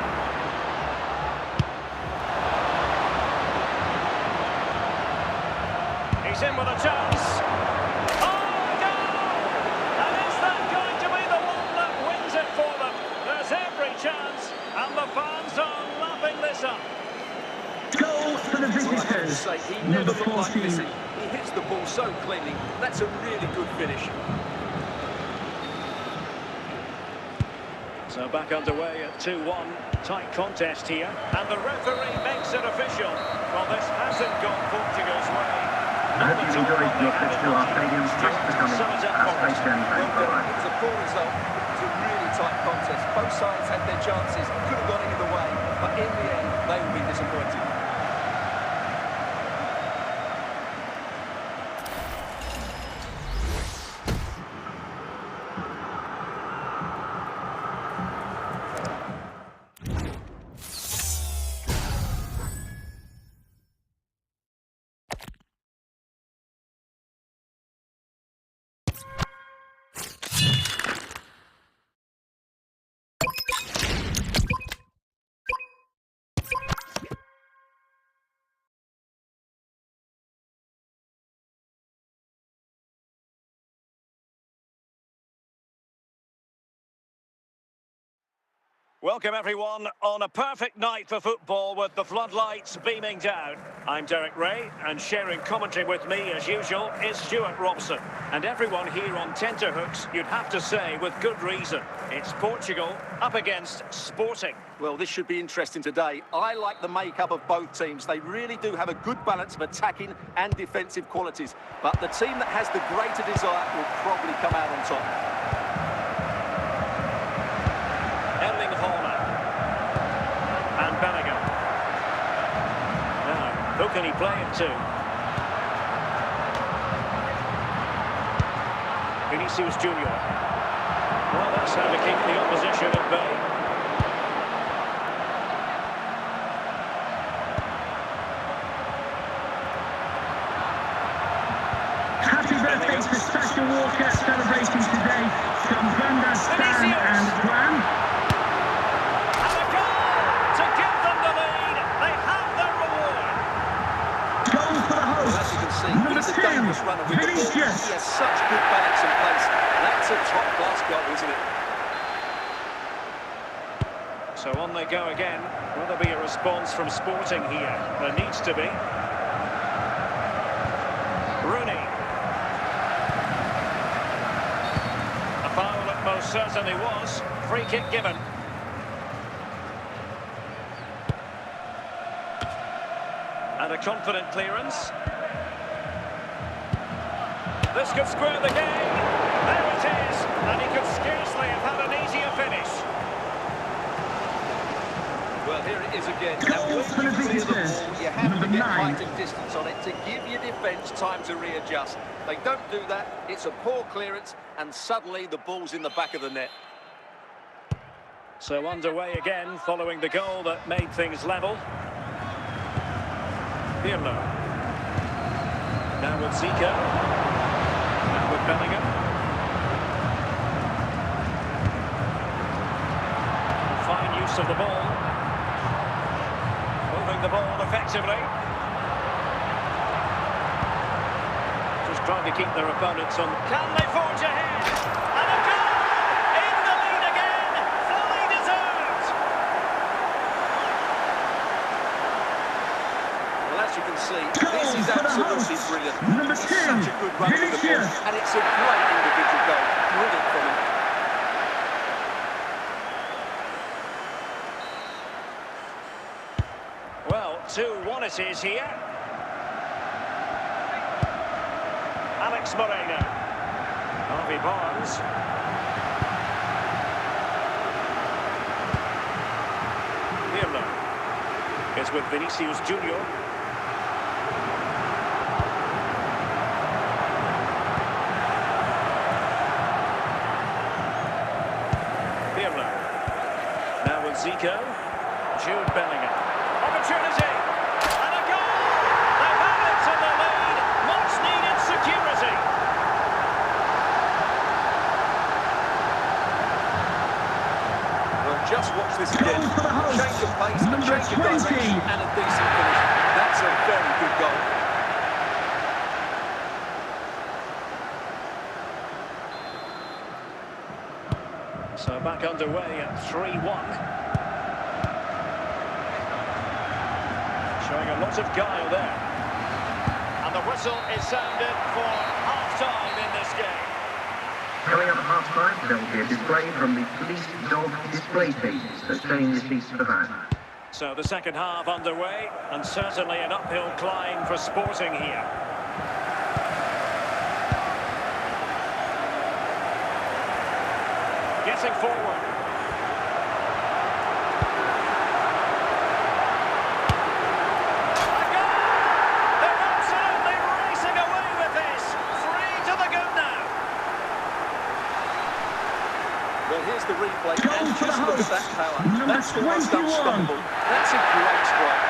S2: He's in with a chance. Oh, goal! And is that going to be the one that wins it for them? There's every chance, and the fans are lapping this up.
S4: Goal for the visitors.
S3: He never looked like missing. He hits the ball so cleanly. That's a really good finish.
S2: So back underway at 2-1. Tight contest here. And the referee makes it official. Well, this hasn't gone Portugal's way.
S1: I hope you've enjoyed your trip to our stadium. Thanks for coming. Have a safe journey back. Bye-bye.
S3: It was a poor result. It was a really tight contest. Both sides had their chances. Could have gone either way. But in the end, they will be disappointed.
S2: Welcome everyone on a perfect night for football with the floodlights beaming down. I'm Derek Ray, and sharing commentary with me as usual is Stuart Robson. And everyone here on tenterhooks, you'd have to say with good reason. It's Portugal up against Sporting.
S3: Well, this should be interesting today. I like the makeup of both teams. They really do have a good balance of attacking and defensive qualities. But the team that has the greater desire will probably come out on top.
S2: Who can he play it to? Vinicius Junior. Well, that's how to keep the opposition at bay.
S4: it's a special walkout celebration today. From Grandad, Stan and Gran.
S2: And a goal to give them the lead. They have their reward.
S4: Goal for the host.
S3: Well, as you can see,
S4: Number
S3: he's a
S4: 2,
S3: dangerous runner with the ball. He
S4: Vinicius.
S3: has such good balance and pace. That's a top-class goal, isn't it?
S2: So on they go again. Will there be a response from Sporting here? There needs to be. Rooney. A foul it most certainly was. Free kick given. And a confident clearance. This could square the game. There it is. And he could scarcely have had an easier finish.
S3: Well, here it is again.
S4: Goal for the visitors.
S3: You have to
S4: Number
S3: get
S4: 9.
S3: height and distance on it to give your defence time to readjust. They don't do that. It's a poor clearance, and suddenly the ball's in the back of the net.
S2: So underway again, following the goal that made things level. Pirlo. Now with Zico. Now with Bellingham. Fine use of the ball. Moving the ball effectively. Just trying to keep their opponents on. Can they forge ahead? And a goal! In the lead again! Fully deserved!
S3: Well, as you can see, this is absolutely brilliant.
S4: Number 2,
S3: Such a good run with the ball,
S4: Vinicius.
S3: and it's a great individual goal. Brilliant from him.
S2: Well, 2-1 it is here. Alex Moreno. Harvey Barnes. Pirlo is with Vinicius Junior. Pirlo. Now with Zico. Jude Bellingham. Opportunity! And a goal! They've added to the lead. Much needed security.
S3: Well, just watch this again.
S4: Goal for the host.
S3: Change of pace, a
S4: Number
S3: change of
S4: 20.
S3: direction, and a decent finish. That's a very good goal.
S2: So back underway at 3-1. Showing a lot of guile there. And the whistle is sounded for half-time in this game.
S1: Coming up at half-time, there will be a display from the police dog display cases that stay in the seats of the van.
S2: So the second half underway, and certainly an uphill climb for Sporting here. Getting forward. A goal! They're absolutely racing away with this. 3 to the good now.
S3: Well, here's the replay,
S4: Goal
S3: and
S4: for the
S3: just look at
S4: host.
S3: that power.
S4: Number
S3: That's almost
S4: 21.
S3: unstoppable. That's a great strike.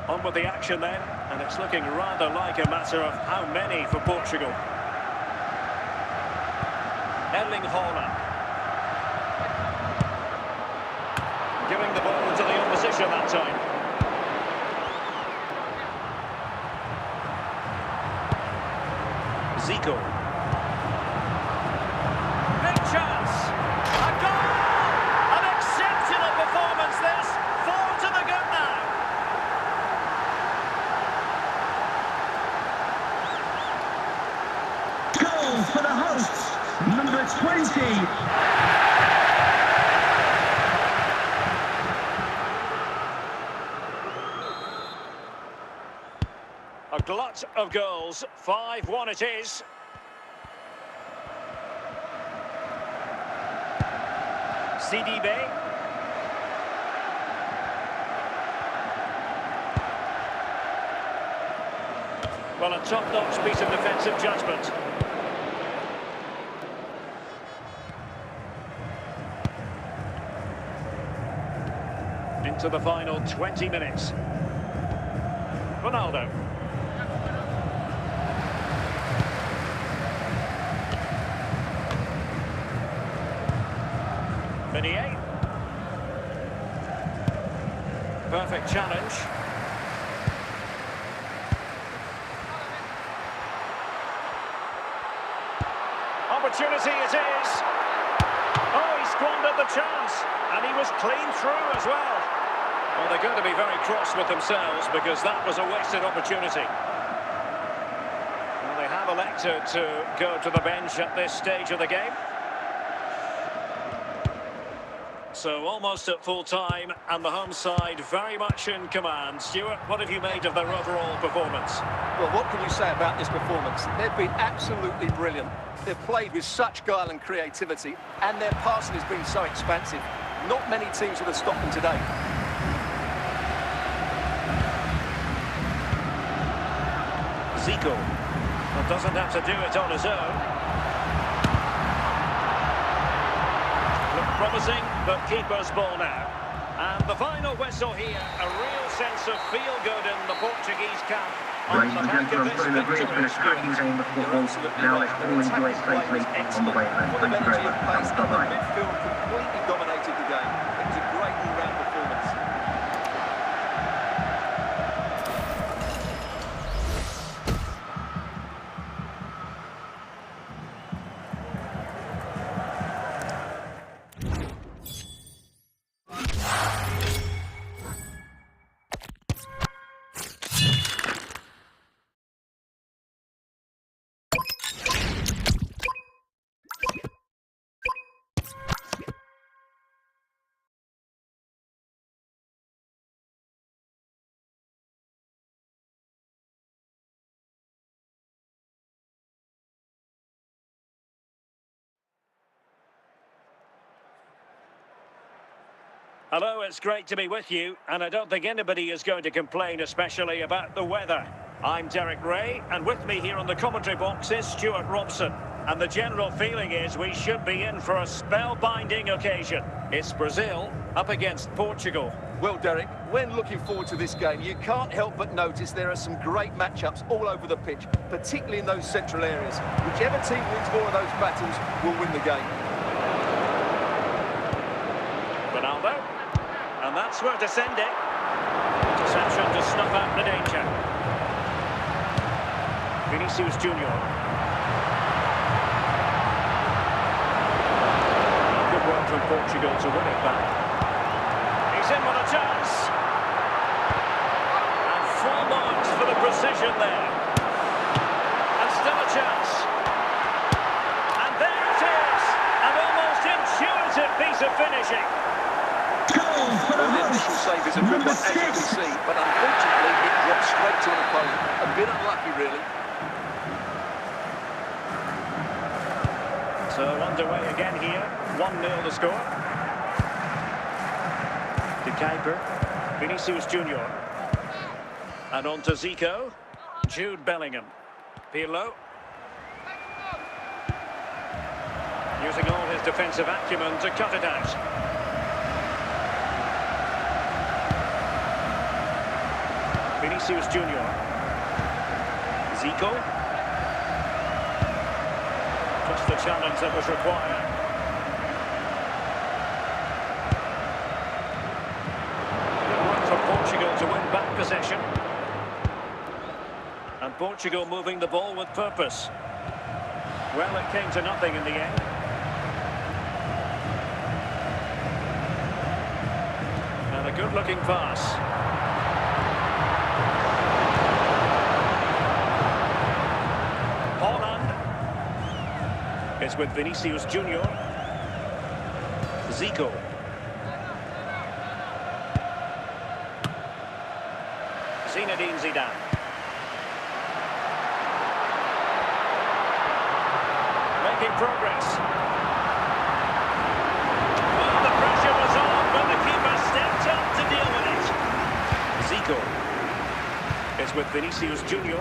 S2: On with the action then, and it's looking rather like a matter of how many for Portugal. Erling Haaland. Giving the ball to the opposition that time. Zico. Big chance. A goal! An exceptional performance this. 4 to the good now.
S4: Goal for the hosts. Number 20.
S2: A glut of goals. 5-1 it is. CDB. Well, a top-notch piece of defensive judgment. into the final 20 minutes. Ronaldo. Meunier. Perfect challenge. Opportunity it is. Oh, he squandered the chance, and he was clean through as well. Well, they're going to be very cross with themselves because that was a wasted opportunity. Well, they have elected to go to the bench at this stage of the game. So almost at full time, and the home side very much in command. Stuart, what have you made of their overall performance?
S3: Well, what can you say about this performance? They've been absolutely brilliant. They've played with such guile and creativity, and their passing has been so expansive. Not many teams would have stopped them today.
S2: Zico. Well, doesn't have to do it on his own. Promising, but keeper's ball now. And the final whistle here, a real sense of feel-good in the Portuguese camp.
S1: Ladies and gentlemen, I'm fully agree, it's been a cracking game of football. Now let's all enjoy it safely on the way home. Thank you very much. Bye-bye.
S3: Midfield completely dominated the game. It was a great all-round performance.
S2: Hello, it's great to be with you, and I don't think anybody is going to complain, especially about the weather. I'm Derek Ray, and with me here on the commentary box is Stuart Robson. And the general feeling is we should be in for a spellbinding occasion. It's Brazil up against Portugal.
S3: Well, Derek, when looking forward to this game, you can't help but notice there are some great matchups all over the pitch, particularly in those central areas. Whichever team wins more of those battles will win the game.
S2: Ronaldo. And that's where to send it. Interception to snuff out the danger. Vinicius Junior. Good work from Portugal to win it back. He's in with a chance. And full marks for the precision there. And still a chance. And there it is. An almost intuitive piece of finishing.
S3: Well, the initial save is a good one, as you can see, but unfortunately it dropped straight to an opponent. A bit unlucky, really.
S2: So underway again here, 1-0 the score. De Kuyper, Vinicius Junior. And on to Zico, Jude Bellingham. Pirlo. Using all his defensive acumen to cut it out. Vinicius Junior. Zico. Just the challenge that was required. Good work for Portugal to win back possession. And Portugal moving the ball with purpose. Well, it came to nothing in the end. And a good-looking pass. It's with Vinicius Junior. Zico. Zinedine Zidane. Making progress. Well, the pressure was on, but the keeper stepped up to deal with it. Zico. It's with Vinicius Junior.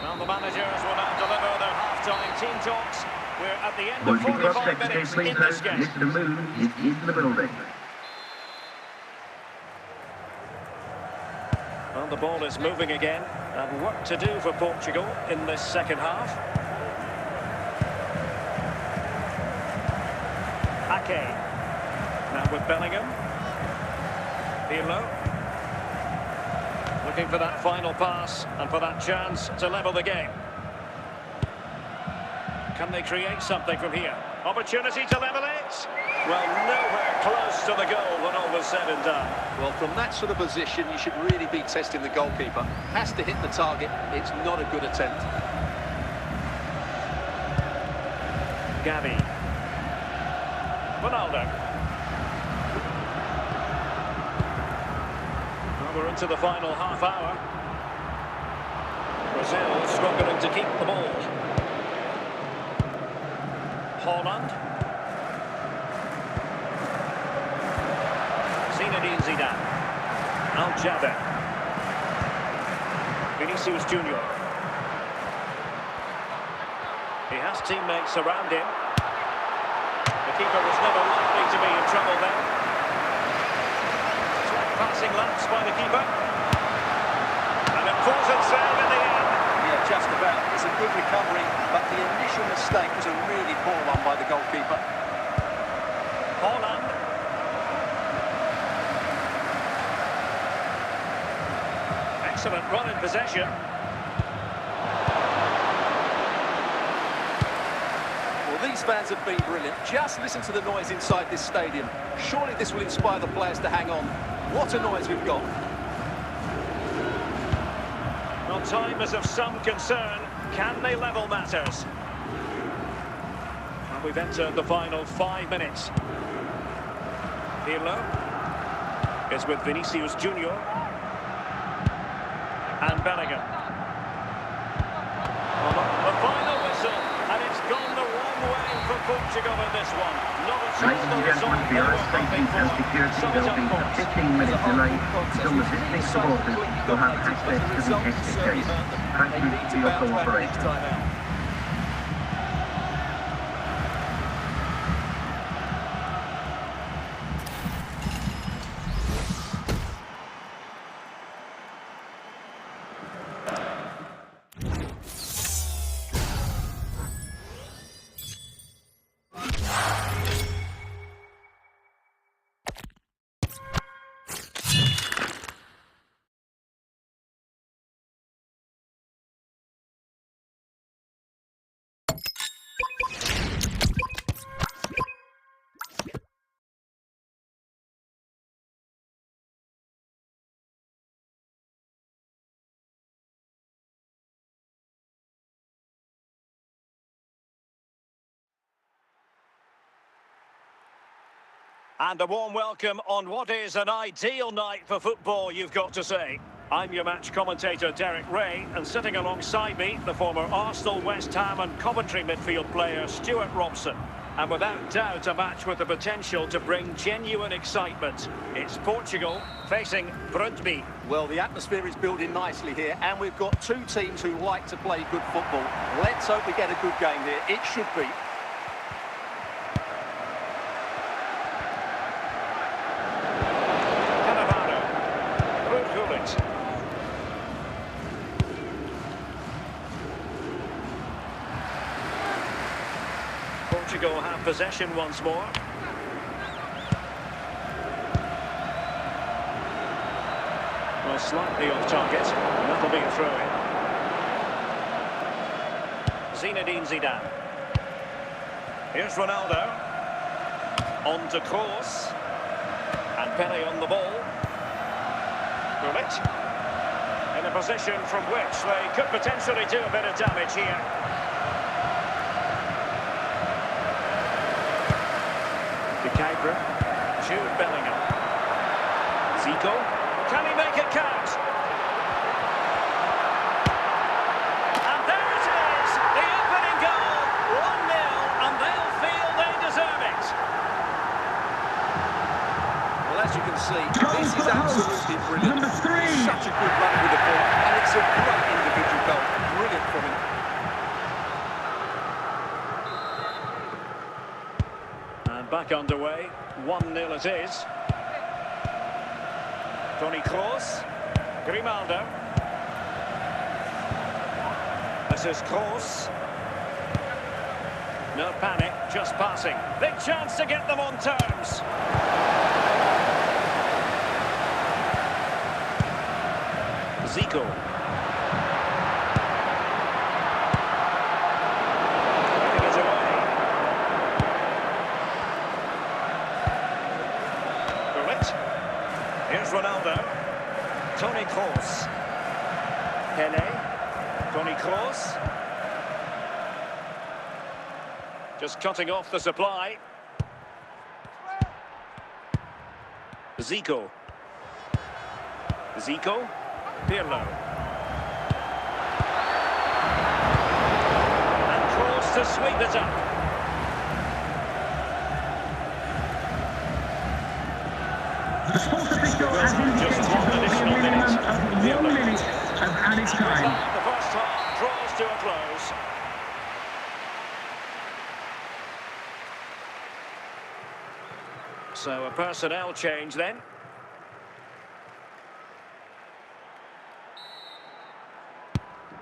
S2: Well, the managers will now deliver their half-time team talks. We're at the end of 45 minutes in this game.
S1: Mr. Moon is in the building.
S2: the ball is moving again, and work to do for Portugal in this second half. Ake. Now with Bellingham. Pirlo. Looking for that final pass and for that chance to level the game. Can they create something from here? Opportunity to level it. Well, nowhere close to the goal when all was said and done.
S3: Well, from that sort of position, you should really be testing the goalkeeper. Has to hit the target. It's not a good attempt.
S2: Gavi. Ronaldo. Well, we're into the final half hour. Brazil struggling to keep the ball. Holland. Zinedine Zidane. Al-Jaber. Vinicius Junior. He has teammates around him. The keeper was never likely to be in trouble there. Passing laps by the keeper. An important save in the end.
S3: Yeah, just about. It's a good recovery, but the initial mistake was a really poor one by the goalkeeper.
S2: Holland. Excellent run in possession.
S3: Well, these fans have been brilliant. Just listen to the noise inside this stadium. Surely this will inspire the players to hang on. What a noise we've got.
S2: Well, time is of some concern. Can they level matters? And we've entered the final 5 minutes. Pirlo is with Vinicius Junior. And Bellingham. The final whistle, and it's gone the wrong way for Portugal in this one. Not at all
S1: Ladies
S2: the
S1: and
S2: result
S1: gentlemen, for
S2: they
S1: your
S2: were
S1: safety
S2: hoping
S1: and
S2: for.
S1: security,
S2: Sum
S1: there
S2: it
S1: will be
S2: up for
S1: a
S2: us.
S1: 15-minute delay until the visiting supporters will have access to the exit gate. Thank you for your cooperation.
S2: And a warm welcome on what is an ideal night for football, you've got to say. I'm your match commentator, Derek Ray, and sitting alongside me, the former Arsenal, West Ham and Coventry midfield player, Stuart Robson. And without doubt, a match with the potential to bring genuine excitement. It's Portugal facing Brøndby.
S3: Well, the atmosphere is building nicely here, and we've got two teams who like to play good football. Let's hope we get a good game here. It should be.
S2: Portugal have possession once more. Well, slightly off target, and that'll be a throw-in. Zinedine Zidane. Here's Ronaldo. On to Kroos. And Pele on the ball. Bullet. In a position from which they could potentially do a bit of damage here. Kuipers, Jude Bellingham. Zico, can he make it count? And there it is, the opening goal, 1-0, and they'll feel they deserve it.
S3: Well, as you can see, this is absolutely brilliant. Such a good run with the ball, and it's a great individual goal. Brilliant from him.
S2: Back underway, 1-0 it is. Toni Kroos. Grimaldo. This is Kroos. No panic, just passing. Big chance to get them on terms. Zico. Putting it away. Gullit. Here's Ronaldo. Toni Kroos. Pele. Toni Kroos. Just cutting off the supply. Zico. Zico. Pirlo. And Kroos to sweep it up.
S4: The sports official has indicated there will be a minimum of 1 minute of added time.
S2: The first half draws to a close. So a personnel change then.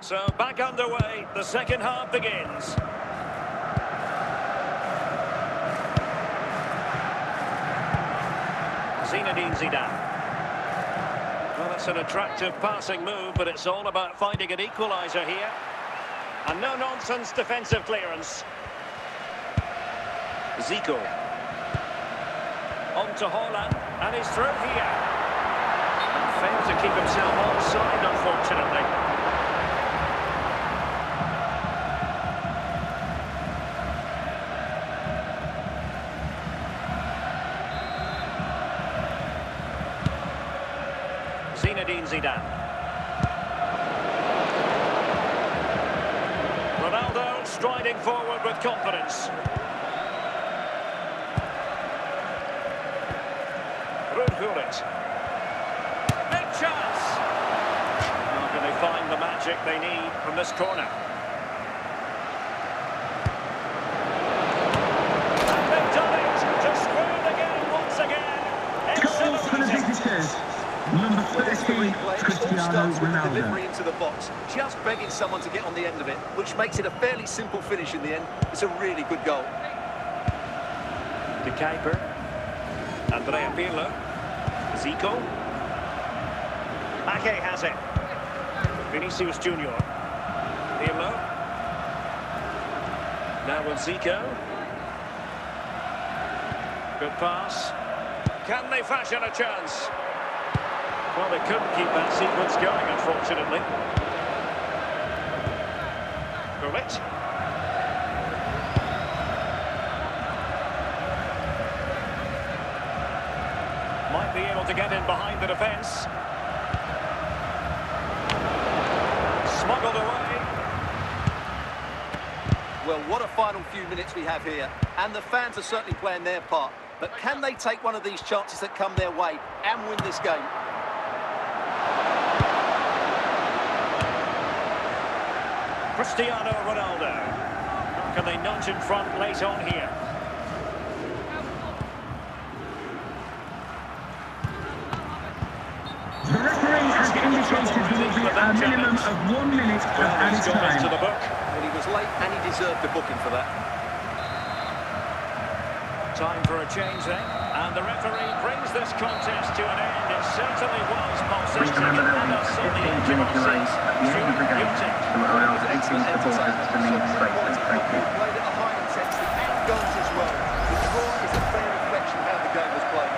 S2: So back underway, the second half begins. Zinedine Zidane. Well, that's an attractive passing move, but it's all about finding an equaliser here. And no-nonsense defensive clearance. Zico. On to Haaland, and he's through here. And failed to keep himself onside, unfortunately. Zinedine Zidane. Ronaldo striding forward with confidence. Gullit. Big chance! How can they find the magic they need from this corner? And they've done it to square the game once again.
S4: Goal for the visitors. Number 13, Cristiano Ronaldo.
S3: Delivery into the box, just begging someone to get on the end of it, which makes it a fairly simple finish in the end. It's a really good goal.
S2: The keeper, Andrea Pirlo. Zico. Ake has it. Vinicius Junior. Pirlo. Now with Zico. Good pass. Can they fashion a chance? Well, they couldn't keep that sequence going, unfortunately. Gullit. Might be able to get in behind the defence. Smuggled away.
S3: Well, what a final few minutes we have here. And the fans are certainly playing their part. But can they take one of these chances that come their way and win this game?
S2: Cristiano Ronaldo. How can they nudge in front late on here?
S4: The referee has indicated there will be a minimum of 1 minute of added time.
S2: To the book.
S3: Well, he was late and he deserved the booking for that.
S2: Time for a change then. And the referee brings this contest to an end. It certainly was
S1: Please
S2: pulsating.
S1: remember there will be a 15-minute delay at the end of the game to allow the 18 supporters to leave safely. Thank you.
S3: Played at a high intensity and goals as well. The draw is a fair reflection of how the game was played.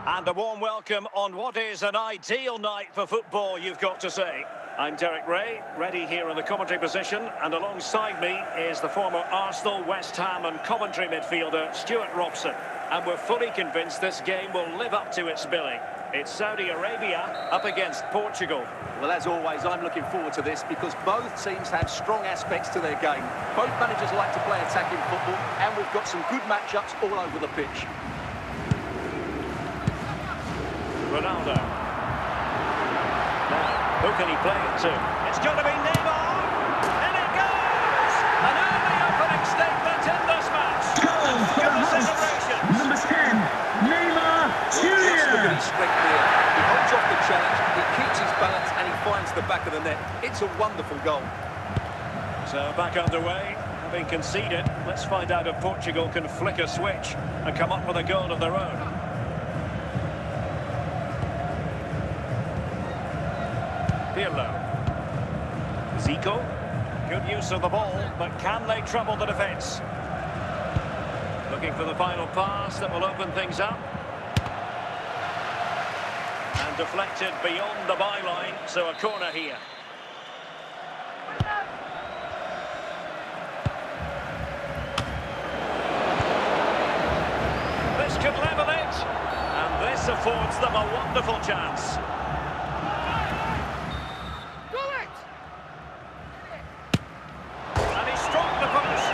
S2: And a warm welcome on what is an ideal night for football, you've got to say. I'm Derek Ray, ready here in the commentary position, and alongside me is the former Arsenal, West Ham and Coventry midfielder, Stuart Robson. And we're fully convinced this game will live up to its billing. It's Saudi Arabia up against Portugal.
S3: Well, as always, I'm looking forward to this because both teams have strong aspects to their game. Both managers like to play attacking football, and we've got some good matchups all over the pitch.
S2: Ronaldo. Now, who can he play it to? It's going to be Neymar! And it goes! An early opening statement in this match.
S4: Goal for the hosts. Number 10, Neymar Jr.
S3: Just look at his strength here. He holds off the challenge, he keeps his balance, and he finds the back of the net. It's a wonderful goal.
S2: So back underway, having conceded, let's find out if Portugal can flick a switch and come up with a goal of their own. Pirlo. Zico. Good use of the ball, but can they trouble the defence? Looking for the final pass that will open things up. And deflected beyond the byline, so a corner here. This could level it, and this affords them a wonderful chance. And he struck the post.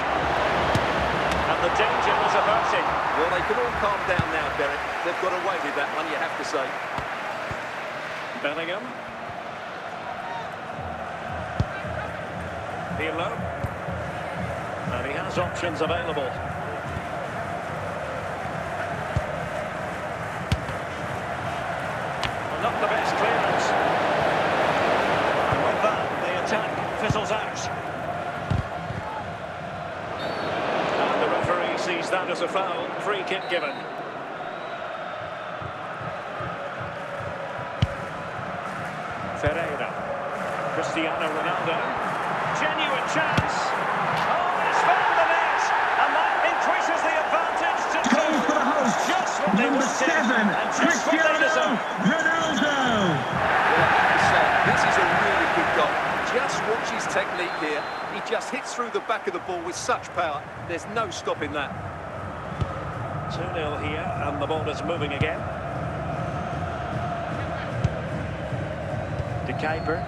S2: And the danger was averted.
S3: Well, they can all calm down now, Derek. They've got away with that one, you have to say.
S2: Bellingham. Pirlo. And he has options available. Well, not the best clearance. And with that, the attack fizzles out. And the referee sees that as a foul. Free kick given. Ferreira. Cristiano Ronaldo. Genuine chance. Oh, he's found the net. And that increases the advantage to
S4: Goal for the hosts.
S2: just what they
S4: Number
S2: wanted.
S4: 7,
S2: And just what they
S4: Cristiano
S2: deserve.
S4: Ronaldo.
S3: Well, I have to say, this is a really good goal. Just watch his technique here. He just hits through the back of the ball with such power. There's no stopping that.
S2: 2-0 here, and the ball is moving again. De Kuyper,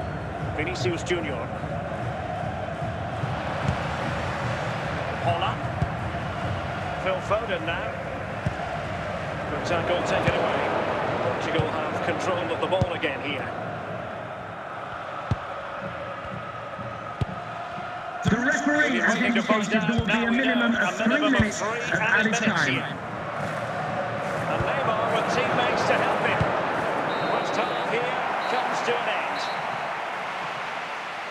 S2: Vinicius Junior. Holland. Phil Foden now. Good tackle taken away. Portugal have control of the ball again here.
S4: The referee has
S2: Waiting to find
S4: indicated there will
S2: out.
S4: be
S2: Now
S4: a
S2: we know
S4: minimum
S2: a
S4: of 3
S2: minimum of
S4: minutes
S2: 3
S4: of
S2: added
S4: added
S2: minutes
S4: time.
S2: here. And Neymar with teammates to help him. First half here comes to an end.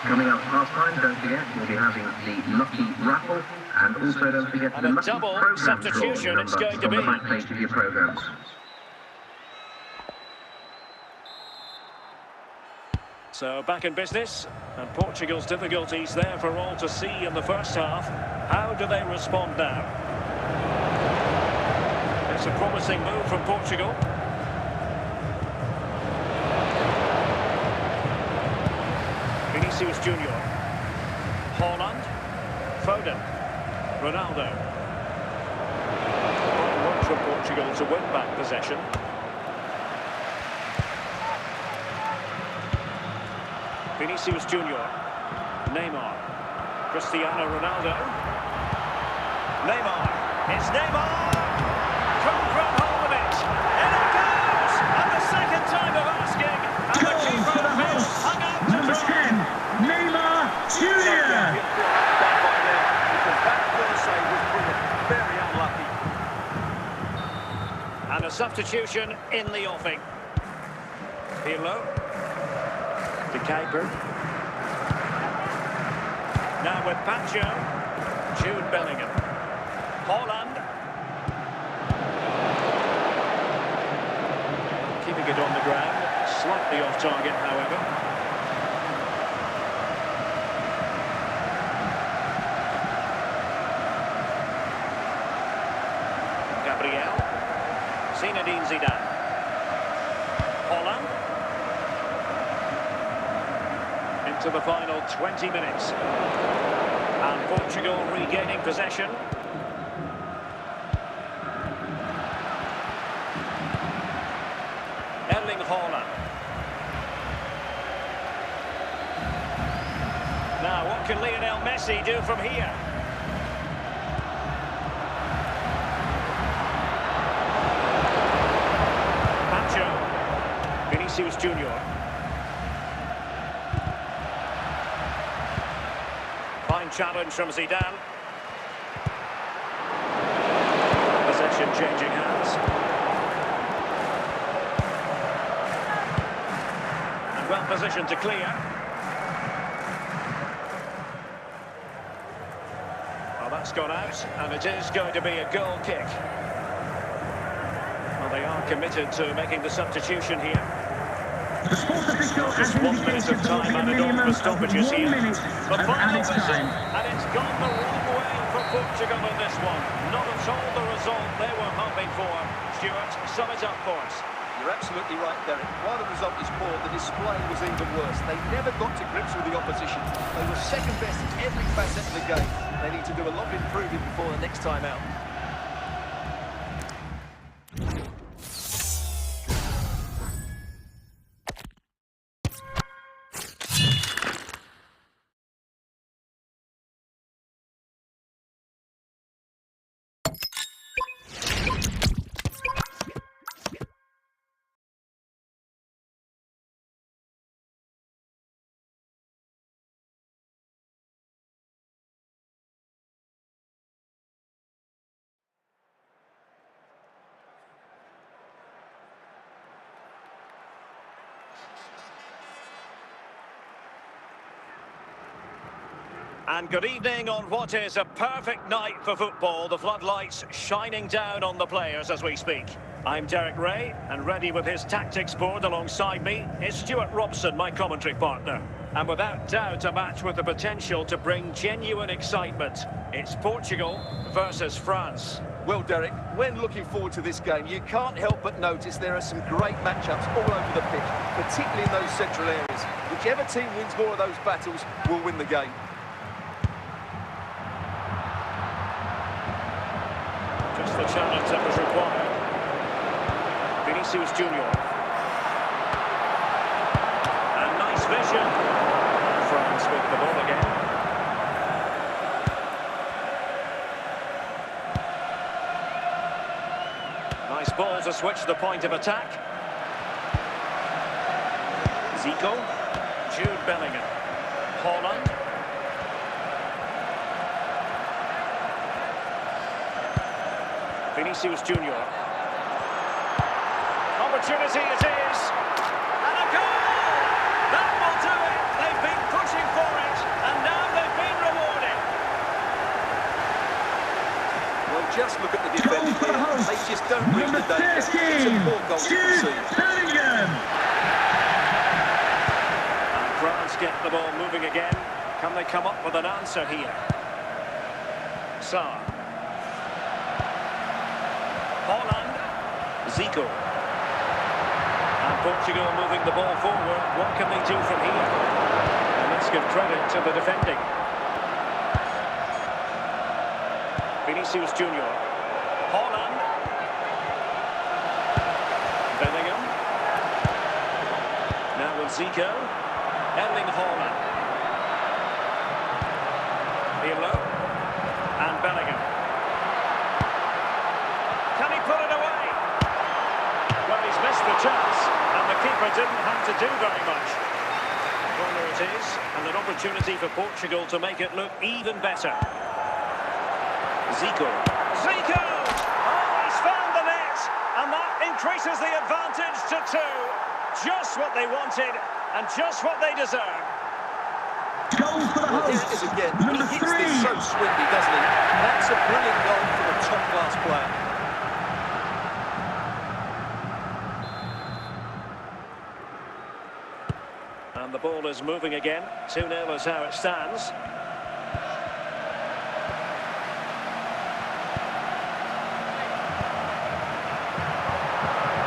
S1: Coming up half-time, don't forget, we'll be having the Lucky Raffle, and also don't forget
S2: And
S1: the
S2: a
S1: Lucky
S2: double
S1: Programme
S2: substitution
S1: drawing
S2: it's
S1: number
S2: going to
S1: on the
S2: be.
S1: back page of your programmes.
S2: So back in business, and Portugal's difficulties there for all to see in the first half. How do they respond now? It's a promising move from Portugal. Vinicius Junior. Holland. Foden. Ronaldo. Good work from Portugal to win back possession. Vinicius Junior. Neymar. Cristiano Ronaldo. Neymar. It's Neymar! Can't grab hold of it. And it goes! And the second time of asking. And the
S4: Goal
S2: keeper
S4: for the
S2: has
S4: hosts.
S2: hung out to
S4: Number 10,
S2: dry.
S4: Neymar Jr.
S3: Very unlucky.
S2: And a substitution in the offing. Pirlo. De Kuyper. Now with Pacho. Jude Bellingham. Holland. Keeping it on the ground. Slightly off target, however. Gabriel. Zinedine Zidane. to the final 20 minutes. And Portugal regaining possession. Haaland. Now, what can Lionel Messi do from here? Pancho. Vinicius Junior. Fine challenge from Zidane. Possession changing hands. Well positioned to clear. Well, that's gone out, and it is going to be a goal kick. Well, they are committed to making the substitution here. Just 1 minute of time added on for stoppages here. The final whistle, and it's gone the wrong way for Portugal in this one. Not at all the result they were hoping for. Stuart, sum it up for us.
S3: You're absolutely right, Derek. While the result is poor, the display was even worse. They never got to grips with the opposition. They were second best in every facet of the game. They need to do a lot of improving before the next time out.
S2: And good evening on what is a perfect night for football. The floodlights shining down on the players as we speak. I'm Derek Ray, and ready with his tactics board alongside me is Stuart Robson, my commentary partner. And without doubt, a match with the potential to bring genuine excitement. It's Portugal versus France.
S3: Well, Derek, when looking forward to this game, you can't help but notice there are some great matchups all over the pitch, particularly in those central areas. Whichever team wins more of those battles will win the game.
S2: Just the challenge that was required. Vinicius Junior. And nice vision. France with the ball again. Nice ball to switch the point of attack. Zico. Jude Bellingham. Haaland. Vinicius Junior. Opportunity it is. And a goal! That will do it. They've been pushing for it, and now they've been rewarded.
S3: Well, just look at the defence here. They just don't reach the danger. It's a poor goal to concede.
S2: And France get the ball moving again. Can they come up with an answer here? Sarr. Haaland. Zico. And Portugal moving the ball forward. What can they do from here? And let's give credit to the defending. Vinicius Junior. Haaland. Bellingham. Now with Zico. Erling Haaland. Pirlo. And Bellingham. Can he put it away? Well, he's missed the chance, and the keeper didn't have to do very much. Corner it is, and an opportunity for Portugal to make it look even better. Zico. Zico! Oh, he's found the net, and that increases the advantage to 2. Just what they wanted, and just what they deserve.
S4: Goal for the
S3: Well, here it is again. He hits this so swiftly, doesn't he? That's a brilliant goal from a top-class player.
S2: And the ball is moving again. 2-0 is how it stands.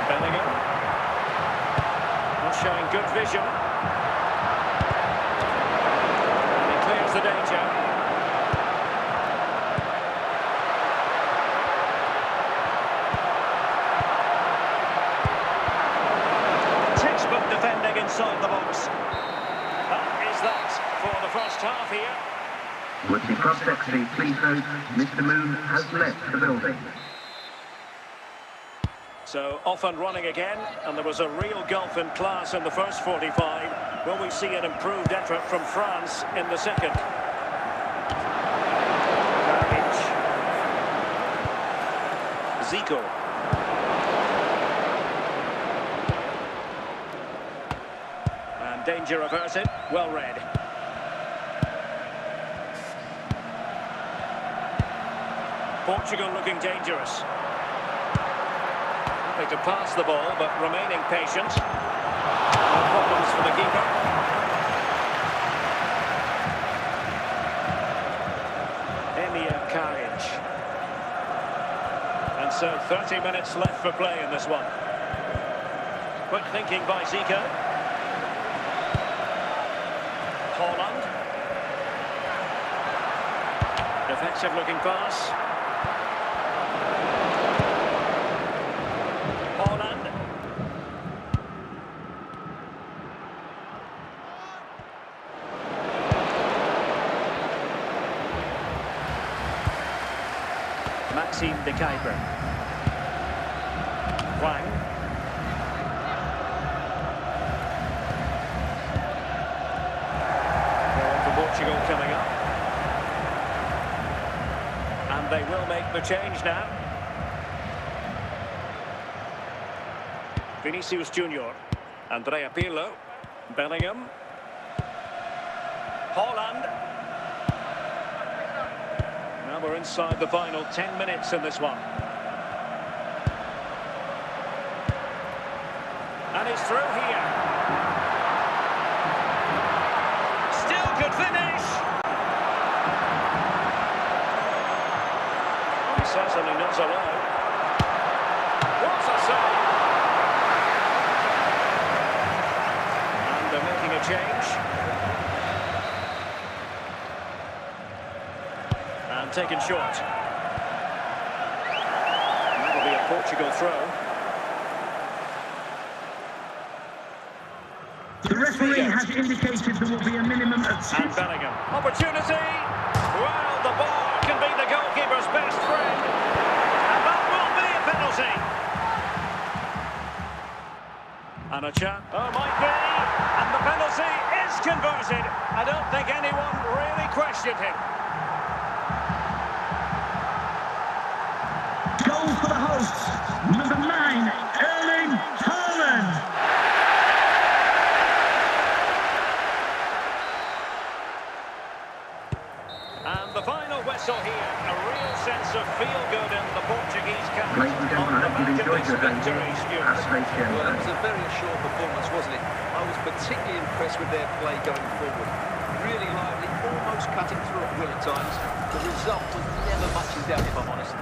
S2: Bellingham. Not showing good vision. inside the box. That is that for the first half here.
S1: Would the prop secretary please note Mr. Moon has left the building.
S2: So off and running again, and there was a real gulf in class in the first 45. Will we see an improved effort from France in the second? Zico. And danger averted, well read. Portugal looking dangerous. Happy to pass the ball, but remaining patient. No problems for the keeper. Emir Karic. And so 30 minutes left for play in this one. Quick thinking by Zico. Holland. Defensive looking pass. Holland. Maxime de Kuiper. Wang. Ball for Portugal coming up. And they will make the change now. Vinicius Junior, Andrea Pirlo, Bellingham, Holland. Now we're inside the final 10 minutes in this one. And he's through here. Still could finish. He's certainly not alone. What's a save? Making a change. And taken short. That'll be a Portugal throw.
S4: The referee has indicated there will be a minimum of 2.
S2: And Bellingham. Opportunity. Well, the ball can be the goalkeeper's best friend. And that will be a penalty. And a chance. Oh, might be. And the penalty is converted. I don't think anyone really questioned him.
S4: Goal for the hosts. Number 9, Erling Haaland.
S2: And the final whistle here. A real sense of feel-good in the Portuguese camp.
S1: Ladies and gentlemen, I hope you've enjoyed your game here. Have a great game.
S3: Well, it was a very assured performance, wasn't it? I was particularly impressed with their play going forward. Really lively, almost cutting through at will at times. The result was never much in doubt, if I'm honest.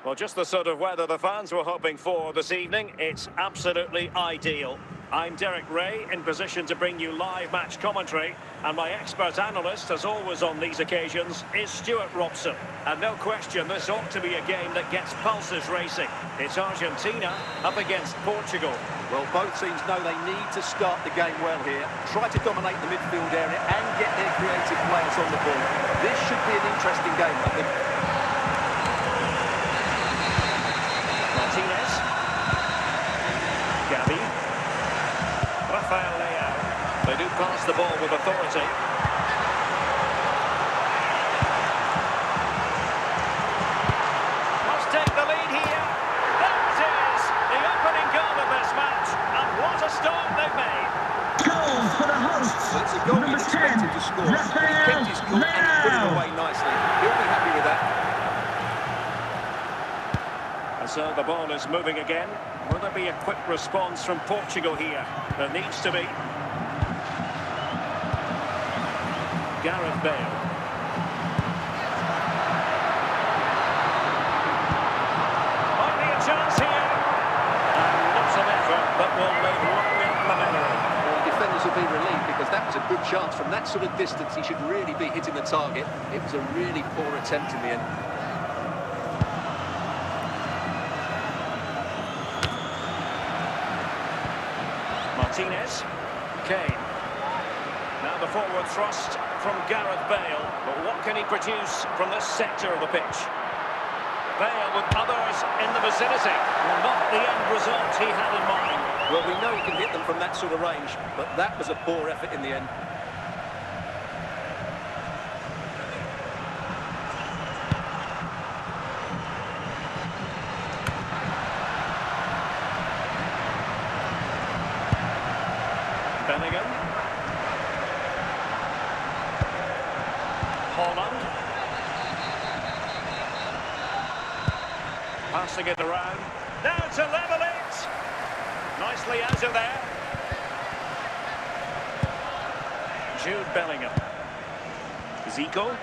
S2: Well, just the sort of weather the fans were hoping for this evening. It's absolutely ideal. I'm Derek Ray, in position to bring you live match commentary, and my expert analyst, as always on these occasions, is Stuart Robson. And no question, this ought to be a game that gets pulses racing. It's Argentina up against Portugal.
S3: Well, both teams know they need to start the game well here, try to dominate the midfield area and get their creative players on the ball. This should be an interesting game, I think.
S2: They do pass the ball with authority. Must take the lead here. There it is, the opening goal of this match, and what a start they've made.
S4: Goal for the hosts.
S3: Well, it's a goal you'd expect him to score. But he kept his cool and he put it away nicely. He'll be happy with that.
S2: And so the ball is moving again. Will there be a quick response from Portugal here? There needs to be. Gareth Bale. Might be a chance here. And lots of effort, but will live long in the memory.
S3: Well, defenders will be relieved because that was a good chance. From that sort of distance, he should really be hitting the target. It was a really poor attempt in the end.
S2: Martinez. Kane. Now the forward thrust from Gareth Bale. But what can he produce from this sector of the pitch? Bale with others in the vicinity. Well, not the end result he had in mind.
S3: Well, we know he can hit them from that sort of range, but that was a poor effort in the end.
S2: Bellingham. Holland. Passing it around. Now to level it. Nicely out of there. Jude Bellingham. Zico.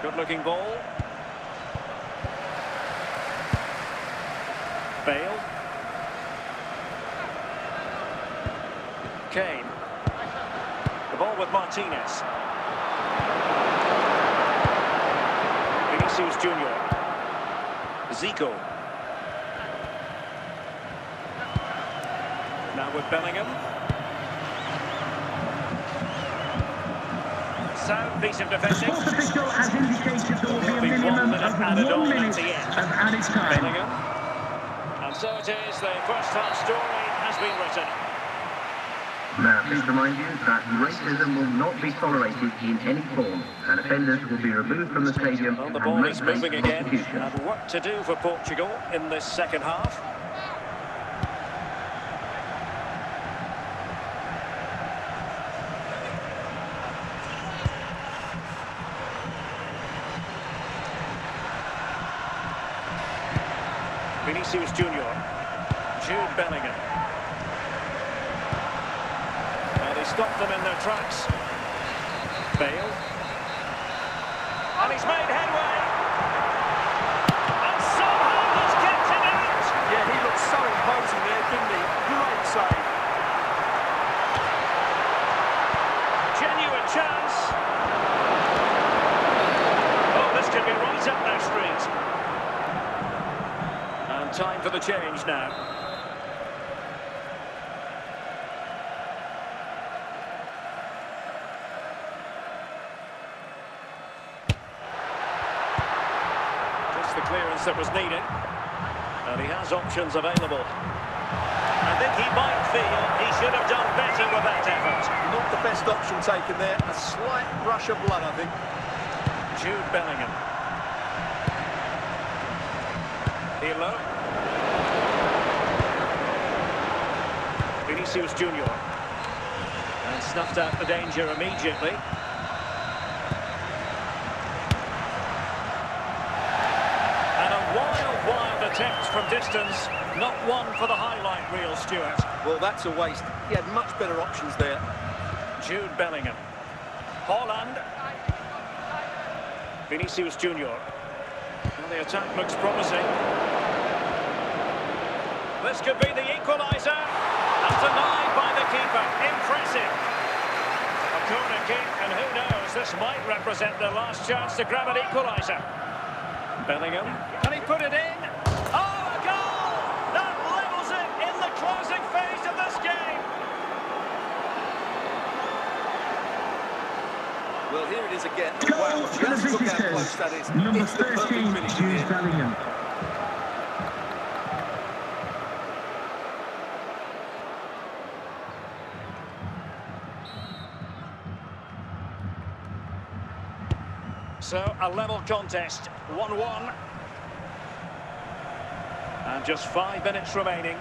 S2: Good-looking ball. Bale. Kane. The ball with Martinez. Vinicius Junior. Zico. Now with Bellingham. Sound piece of defending.
S4: The sports official has indicated there will be a minimum of 1 minute of added time.
S2: Bellingham. And so it is, the first half story has been written.
S1: Now, please remind you that racism will not be tolerated in any form, and offenders will be removed from the stadium.
S2: Well, the ball is moving again,
S1: prosecution.
S2: and work to do for Portugal in this second half. Vinicius Junior. Jude Bellingham. They stopped them in their tracks. Bale. And he's made headway. And somehow he's kept it out.
S3: Yeah, he looked so imposing there, didn't he? Great save.
S2: Genuine chance. Oh, this could be right up their street. And time for the change now. The clearance that was needed, and he has options available. I think he might feel he should have done better with that effort.
S3: Not the best option taken there. A slight rush of blood, I think.
S2: Jude Bellingham. Pirlo. Vinicius Junior. And snuffed out the danger immediately. Wild attempt from distance, not one for the highlight reel, Stuart.
S3: Well, that's a waste. He had much better options there.
S2: Jude Bellingham. Holland. Vinicius Junior. Well, the attack looks promising. This could be the equaliser. And denied by the keeper. Impressive. A corner kick, and who knows, this might represent the last chance to grab an equaliser. Bellingham. Can he put it in? Oh, a goal! That levels it in the closing phase of this game.
S3: Well, here it is again.
S4: Goal
S3: Wow,
S4: for the
S3: just look how close that is.
S4: visitors. Number
S3: It's the perfect
S4: 13,
S3: finish in the
S4: Jude
S3: end.
S4: Bellingham.
S2: So, a level contest, 1-1. And just 5 minutes remaining.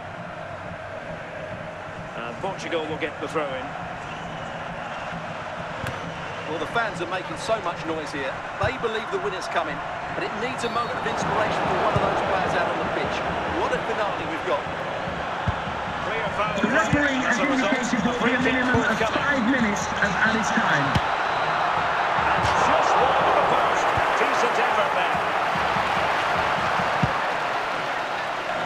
S2: And Portugal will get the throw-in.
S3: Well, the fans are making so much noise here. They believe the winner's coming, but it needs a moment of inspiration for one of those players out on the pitch. What a finale we've got.
S2: Clear foul.
S4: The referee has indicated there will be a minimum of 5 minutes of added time.
S2: And just wide of the post. Decent effort there.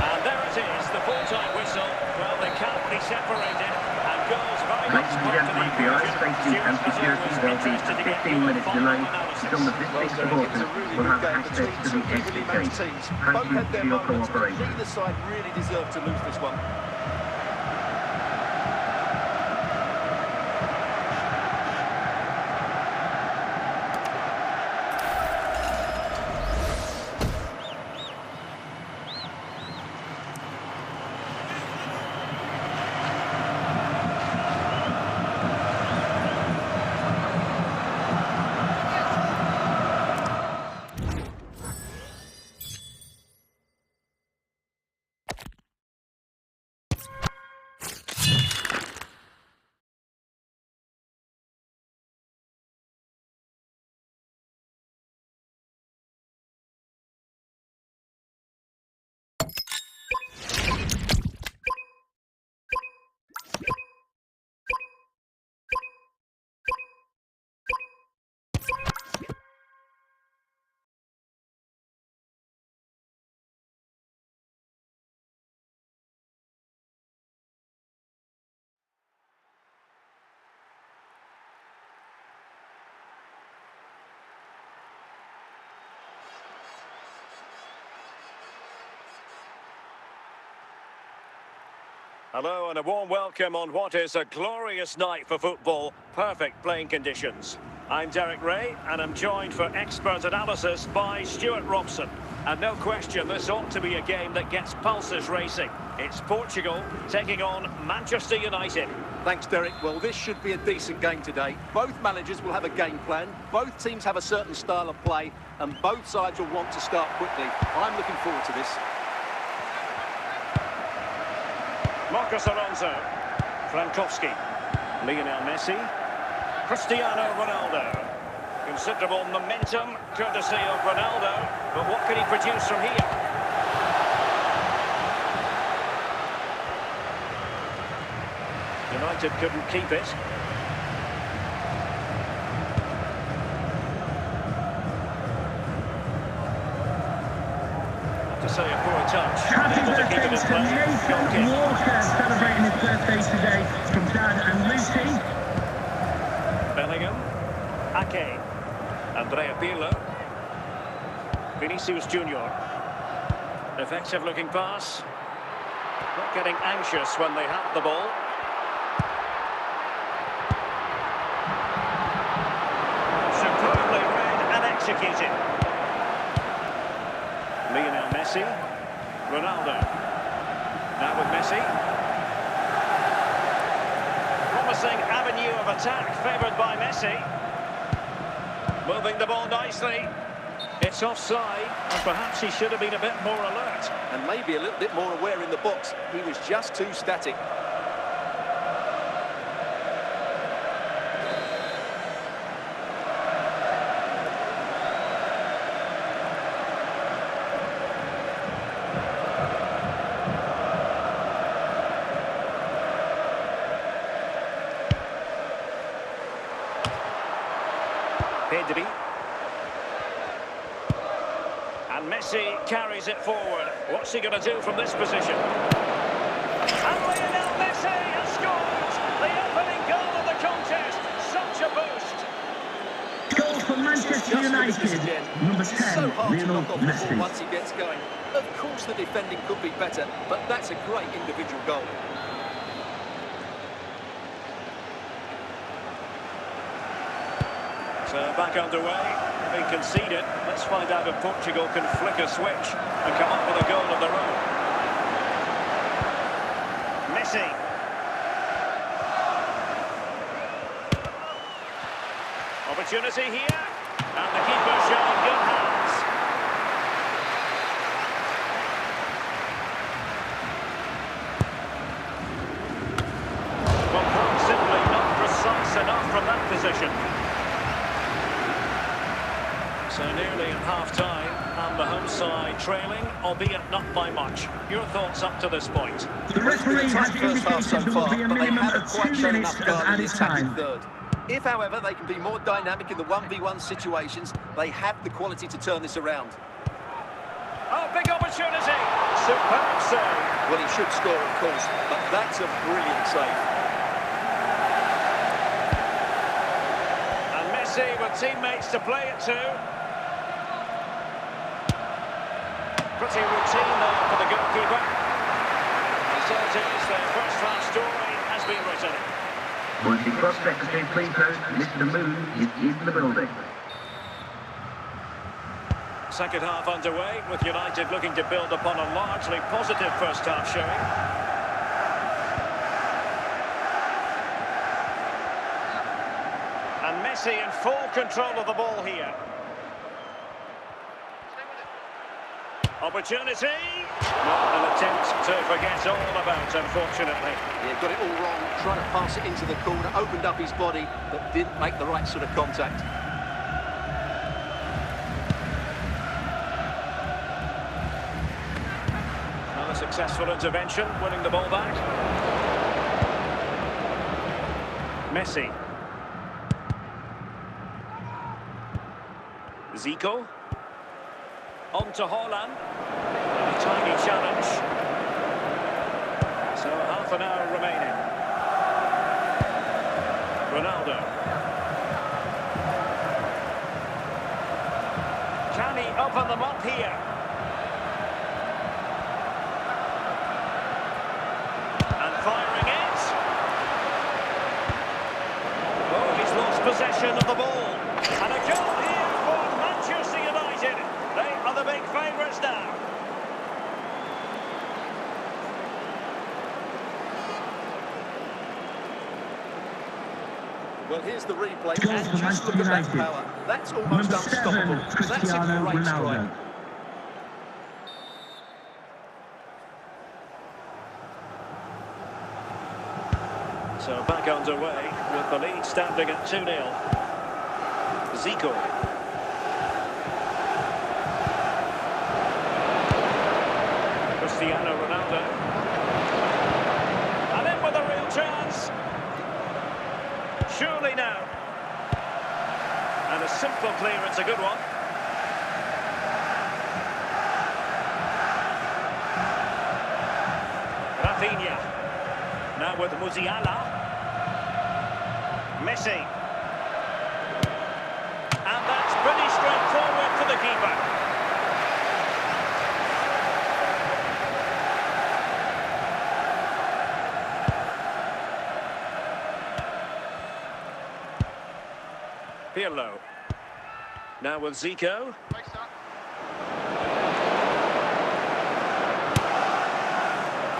S2: And there it is, the full-time whistle. Well, they can't be separated. And goals very much
S1: Ladies and
S2: part of the
S1: gentlemen, for your
S2: equation.
S1: safety and security, there will be a 15-minute delay until the district supporters will have access to the exit gate. Thank you for your cooperation.
S3: Neither side really deserved to lose this one.
S2: Hello and a warm welcome on what is a glorious night for football. Perfect playing conditions. I'm Derek Ray and I'm joined for expert analysis by Stuart Robson. And no question, this ought to be a game that gets pulses racing. It's Portugal taking on Manchester United.
S3: Thanks, Derek. Well, this should be a decent game today. Both managers will have a game plan. Both teams have a certain style of play. And both sides will want to start quickly. I'm looking forward to this.
S2: Marcos Alonso, Frankowski, Lionel Messi, Cristiano Ronaldo. Considerable momentum, courtesy of Ronaldo, but what can he produce from here? United couldn't keep it. To say a poor touch,
S4: Happy
S2: able to keep
S4: birthday
S2: it in
S4: to
S2: play. Goal
S4: Nathan
S2: kick.
S4: Walker, celebrating his birthday today from Dad and Lucy.
S2: Bellingham, Ake, Andrea Pirlo, Vinicius Junior. Effective looking pass. Not getting anxious when they have the ball. Superbly read and executed. Lionel Messi, Ronaldo. Now with Messi. Promising avenue of attack favoured by Messi. Moving the ball nicely. It's offside, and perhaps he should have been a bit more alert.
S3: And maybe a little bit more aware in the box. He was just too static.
S2: Pedri. And Messi carries it forward. What's he going to do from this position? And Lionel Messi has scored! The opening goal of the contest. Such a boost.
S4: Goal for Manchester United. Number 10,
S3: So hard to
S4: Lionel
S3: knock off the ball
S4: Messi.
S3: once he gets going. Of course the defending could be better, but that's a great individual goal.
S2: So back underway, having conceded. Let's find out if Portugal can flick a switch and come up with a goal of their own. Messi. Opportunity here. And the keeper showing good hands. Well, quite simply not precise enough from that position. So nearly at half-time, and the home side trailing, albeit not by much. Your thoughts up to this point?
S4: The referee has
S3: First half so
S4: indicated there will
S3: far,
S4: be a
S3: but they
S4: minimum
S3: haven't
S4: of
S3: quite
S4: 2
S3: shown
S4: minutes
S3: enough
S4: of
S3: guard in the
S4: added
S3: attacking
S4: time.
S3: third. If, however, they can be more dynamic in the 1v1 situations, they have the quality to turn this around.
S2: Oh, big opportunity. Superb save.
S3: Well, he should score, of course, but that's a brilliant save.
S2: And Messi with teammates to play it to. Pretty routine there for the goalkeeper. And so it is, their first half story has been written.
S1: Multi-cross secretary, please note, Mr. Moon is in the building.
S2: Second half underway, with United looking to build upon a largely positive first half showing. And Messi in full control of the ball here. Opportunity. Not an attempt to forget all about, unfortunately.
S3: Yeah, got it all wrong, trying to pass it into the corner, opened up his body, but didn't make the right sort of contact.
S2: Another successful intervention, winning the ball back. Messi. Zico. On to Haaland. A tiny challenge. So half an hour remaining. Ronaldo. Can he open them up here? And firing it. Oh, he's lost possession of the ball. And a goal here for Manchester United. They are the big favourites now.
S3: Well, here's the replay,
S4: Goal
S3: and
S4: for
S3: just look
S4: Manchester
S3: at that
S4: United.
S3: power. That's almost
S4: Number 7,
S3: unstoppable. That's a
S4: Cristiano
S3: great
S4: Ronaldo.
S3: strike.
S2: So back underway with the lead standing at 2-0. Zico. Cristiano Ronaldo. And in with a real chance. Surely now. And a simple clearance, a good one. Rafinha. Now with Musiala. Messi. And that's pretty straightforward for the keeper. Pirlo. Now with Zico.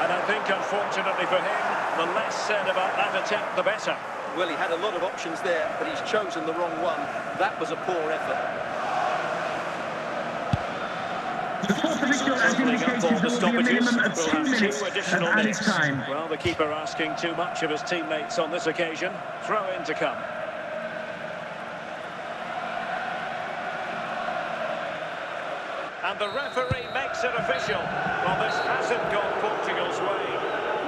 S2: And I think, unfortunately for him, the less said about that attempt, the better.
S3: Well, he had a lot of options there, but he's chosen the wrong one. That was a poor effort.
S4: The fourth official has indicated there will be a minimum of 2 minutes of added time.
S2: Well, the keeper asking too much of his teammates on this occasion. Throw in to come. And the referee makes it official. Well, this hasn't gone Portugal's way.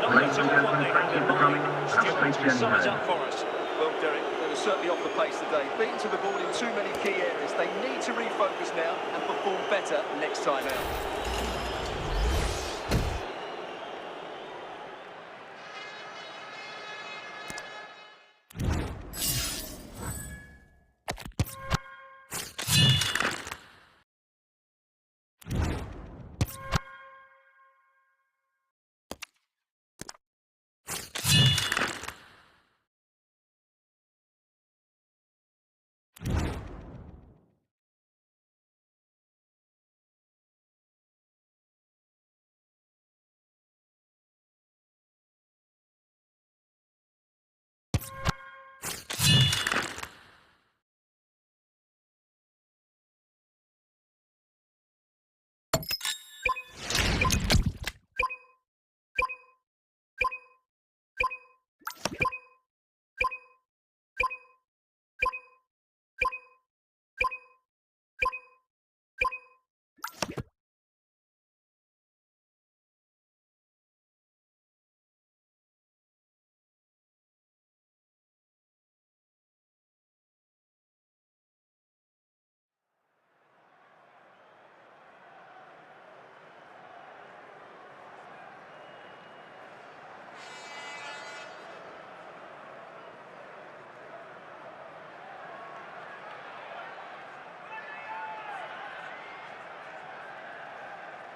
S2: Not at all what they had in mind. Stuart, sum it up for us.
S3: Well, Derek, they were certainly off the pace today. Beaten to the ball in too many key areas. They need to refocus now and perform better next time out.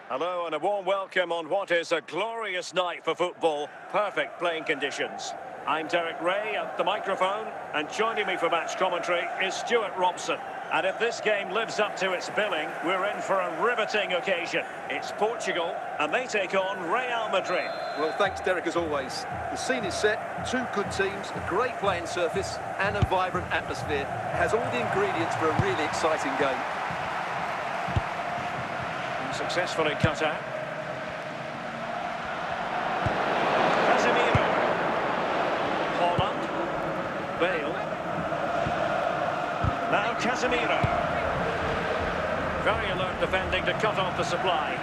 S2: Hello and a warm welcome on what is a glorious night for football. Perfect playing conditions. I'm Derek Ray at the microphone, and joining me for match commentary is Stuart Robson. And if this game lives up to its billing, we're in for a riveting occasion. It's Portugal, and they take on Real Madrid.
S3: Well, thanks, Derek, as always. The scene is set, two good teams, a great playing surface, and a vibrant atmosphere. It has all the ingredients for a really exciting game.
S2: Successfully cut out. Casemiro. Holland. Bale. Now Casemiro. Very alert defending to cut off the supply.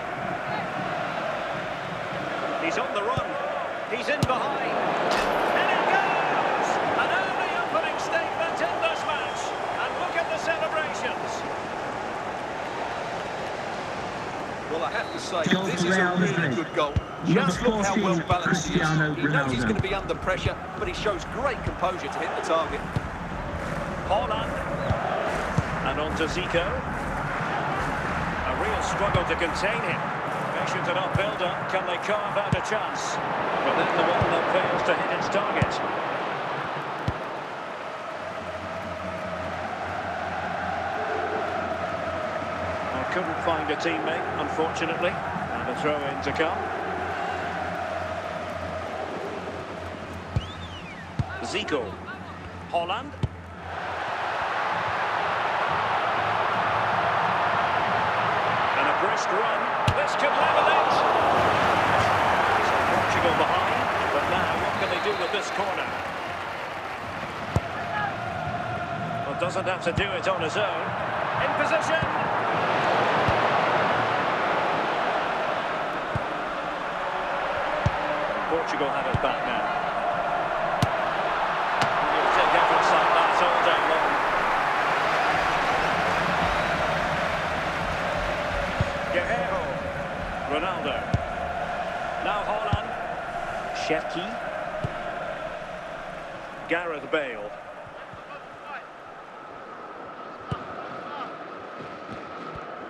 S2: He's on the run. He's in behind. And it goes! An early opening statement in this match. And look at the celebrations.
S3: Well, I have to say, this is a really good goal. Just look how well balanced he is. He knows he's going to be under pressure, but he shows great composure to hit the target.
S2: Holland. And on to Zico. A real struggle to contain him. Patient enough build-up. Can they carve out a chance? But then the one that fails to hit its target. Couldn't find a teammate, unfortunately, and a throw-in to come. Zico. Holland. And a brisk run. This could level it. So Portugal behind, but now what can they do with this corner? Well, doesn't have to do it on his own. In position. Portugal have it back now. He'll take efforts like that all day long. Guerrero. Ronaldo. Now Holland. Shefki. Gareth Bale.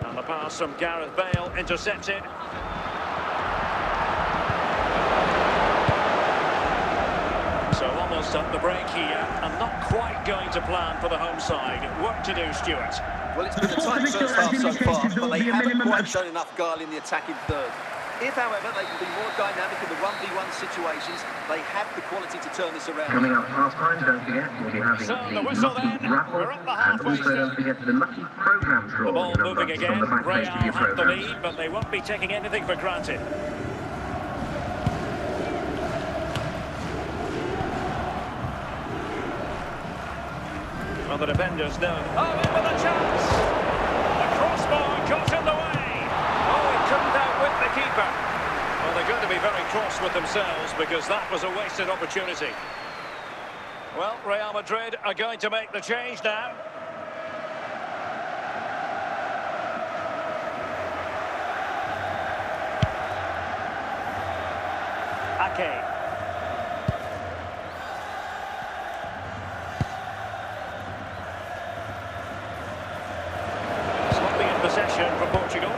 S2: And the pass from Gareth Bale intercepted. Almost up the break here, and not quite going to plan for the home side. Work to do, Stuart.
S3: Well, it's been a tight first half so far, but they haven't quite shown enough guile in the attacking third. If, however, they can be more dynamic in the 1v1 situations, they have the quality to turn this around.
S1: Coming up half-time, don't forget, we'll be having
S2: the whistle
S1: lucky
S2: then.
S1: raffle,
S2: We're at the
S1: and
S2: halfway
S1: also don't forget the lucky programme draw.
S2: The ball moving again.
S1: From the
S2: Real
S1: back page of your
S2: have the
S1: programme.
S2: lead, but they won't be taking anything for granted. Well, the defenders know. Oh, in with a chance! The crossbar got in the way! Oh, he couldn't outwit the keeper. Well, they're going to be very cross with themselves because that was a wasted opportunity. Well, Real Madrid are going to make the change now. Ake. Possession for Portugal.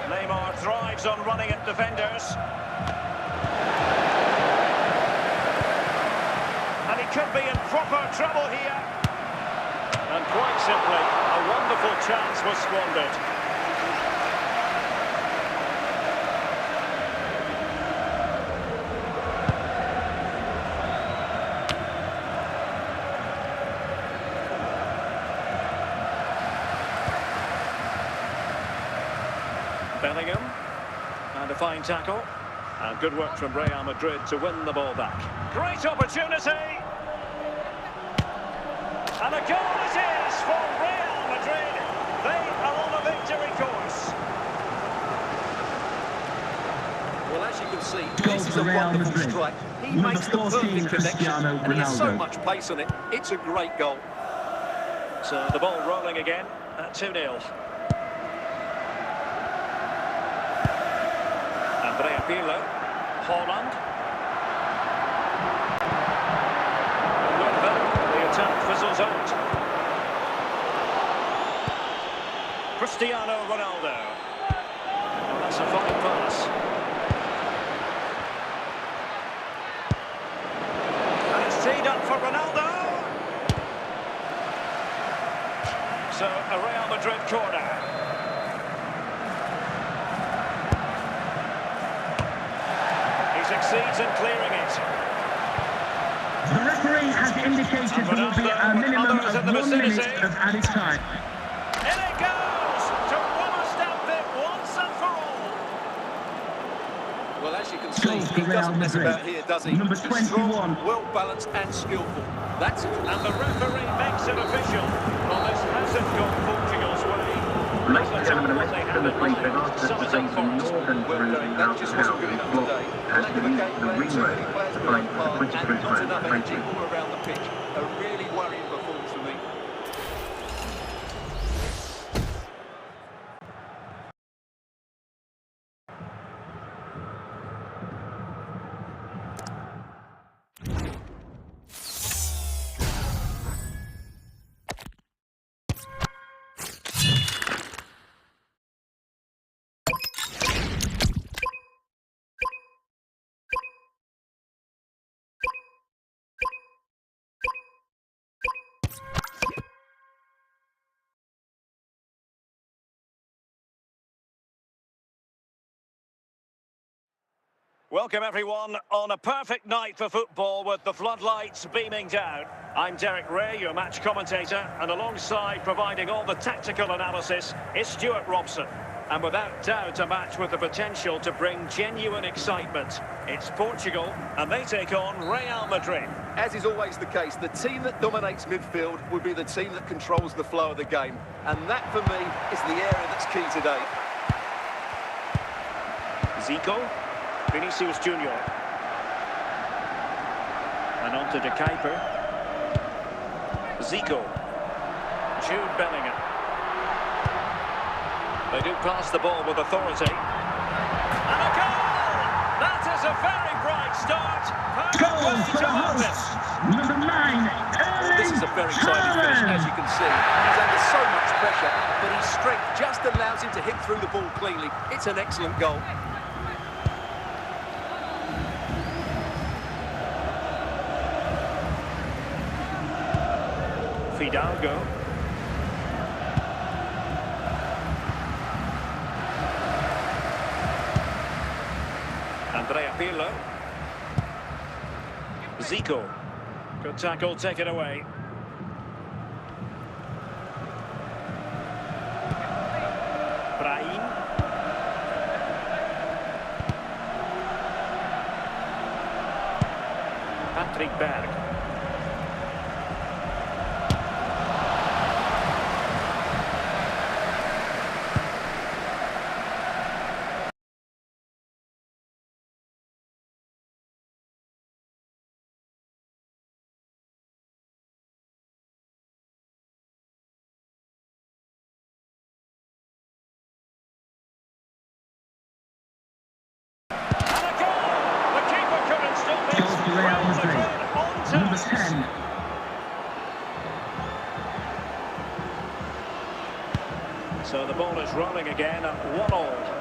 S2: Neymar thrives on running at defenders. And he could be in proper trouble here. And quite simply, a wonderful chance was squandered. Bellingham, and a fine tackle, and good work from Real Madrid to win the ball back. Great opportunity, and a goal it is for Real Madrid. They are on a victory course.
S3: Well, as you can see, this is a wonderful strike. He makes the perfect connection, and he has so much pace on it. It's a great goal.
S2: So the ball rolling again at 2-0. Holland. And with that, the attack fizzles out. Cristiano Ronaldo. Well, that's a fine pass. And it's teed up for Ronaldo. So, a Real Madrid corner. He succeeds in clearing it.
S4: The referee has indicated there will be a minimum of 1 minute of added time.
S2: In it goes to rubber stamp it once and for all.
S3: Well, as you can
S4: Goal
S3: see,
S4: for
S3: he
S4: Real
S3: doesn't mess
S4: Madrid.
S3: about here, does he?
S4: Number
S3: He's strong,
S4: 21.
S3: well-balanced and skillful. That's it.
S2: And the referee makes it official. Well, this hasn't gone Portugal's way.
S1: Ladies and gentlemen, a message from the police have asked us to say the northern
S3: Well,
S1: route
S3: Derek,
S1: out
S3: that
S1: of
S3: just
S1: town
S3: wasn't good
S1: is
S3: enough
S1: blocked
S3: today.
S1: as
S3: Lack
S1: to
S3: of a
S1: use
S3: game
S1: the
S3: plan,
S1: ring
S3: too
S1: road
S3: many players
S1: to
S3: were
S1: find
S3: on
S1: the
S3: par,
S1: British
S3: and
S1: Cruise
S3: not
S1: Road.
S3: enough
S1: Thank
S3: energy
S1: you.
S3: all around the pitch. A really worrying performance for me.
S2: Welcome everyone on a perfect night for football with the floodlights beaming down. I'm Derek Ray, your match commentator, and alongside providing all the tactical analysis is Stuart Robson. And without doubt a match with the potential to bring genuine excitement. It's Portugal and they take on Real Madrid.
S3: As is always the case, the team that dominates midfield will be the team that controls the flow of the game. And that, for me, is the area that's key today.
S2: Zico. Vinicius Junior. And on to De Kuiper. Zico. Jude Bellingham. They do pass the ball with authority. And a goal! That is a very bright start.
S4: Goal for the hosts. Number 9,
S3: Well, this is a very tidy finish, as you can see. He's under so much pressure, but his strength just allows him to hit through the ball cleanly. It's an excellent goal.
S2: Fidalgo. Andrea Pirlo. Zico. Good tackle, take it away. Brahim. Patrick Berg.
S4: Real Madrid. Number 10.
S2: So the ball is rolling again at 1-1.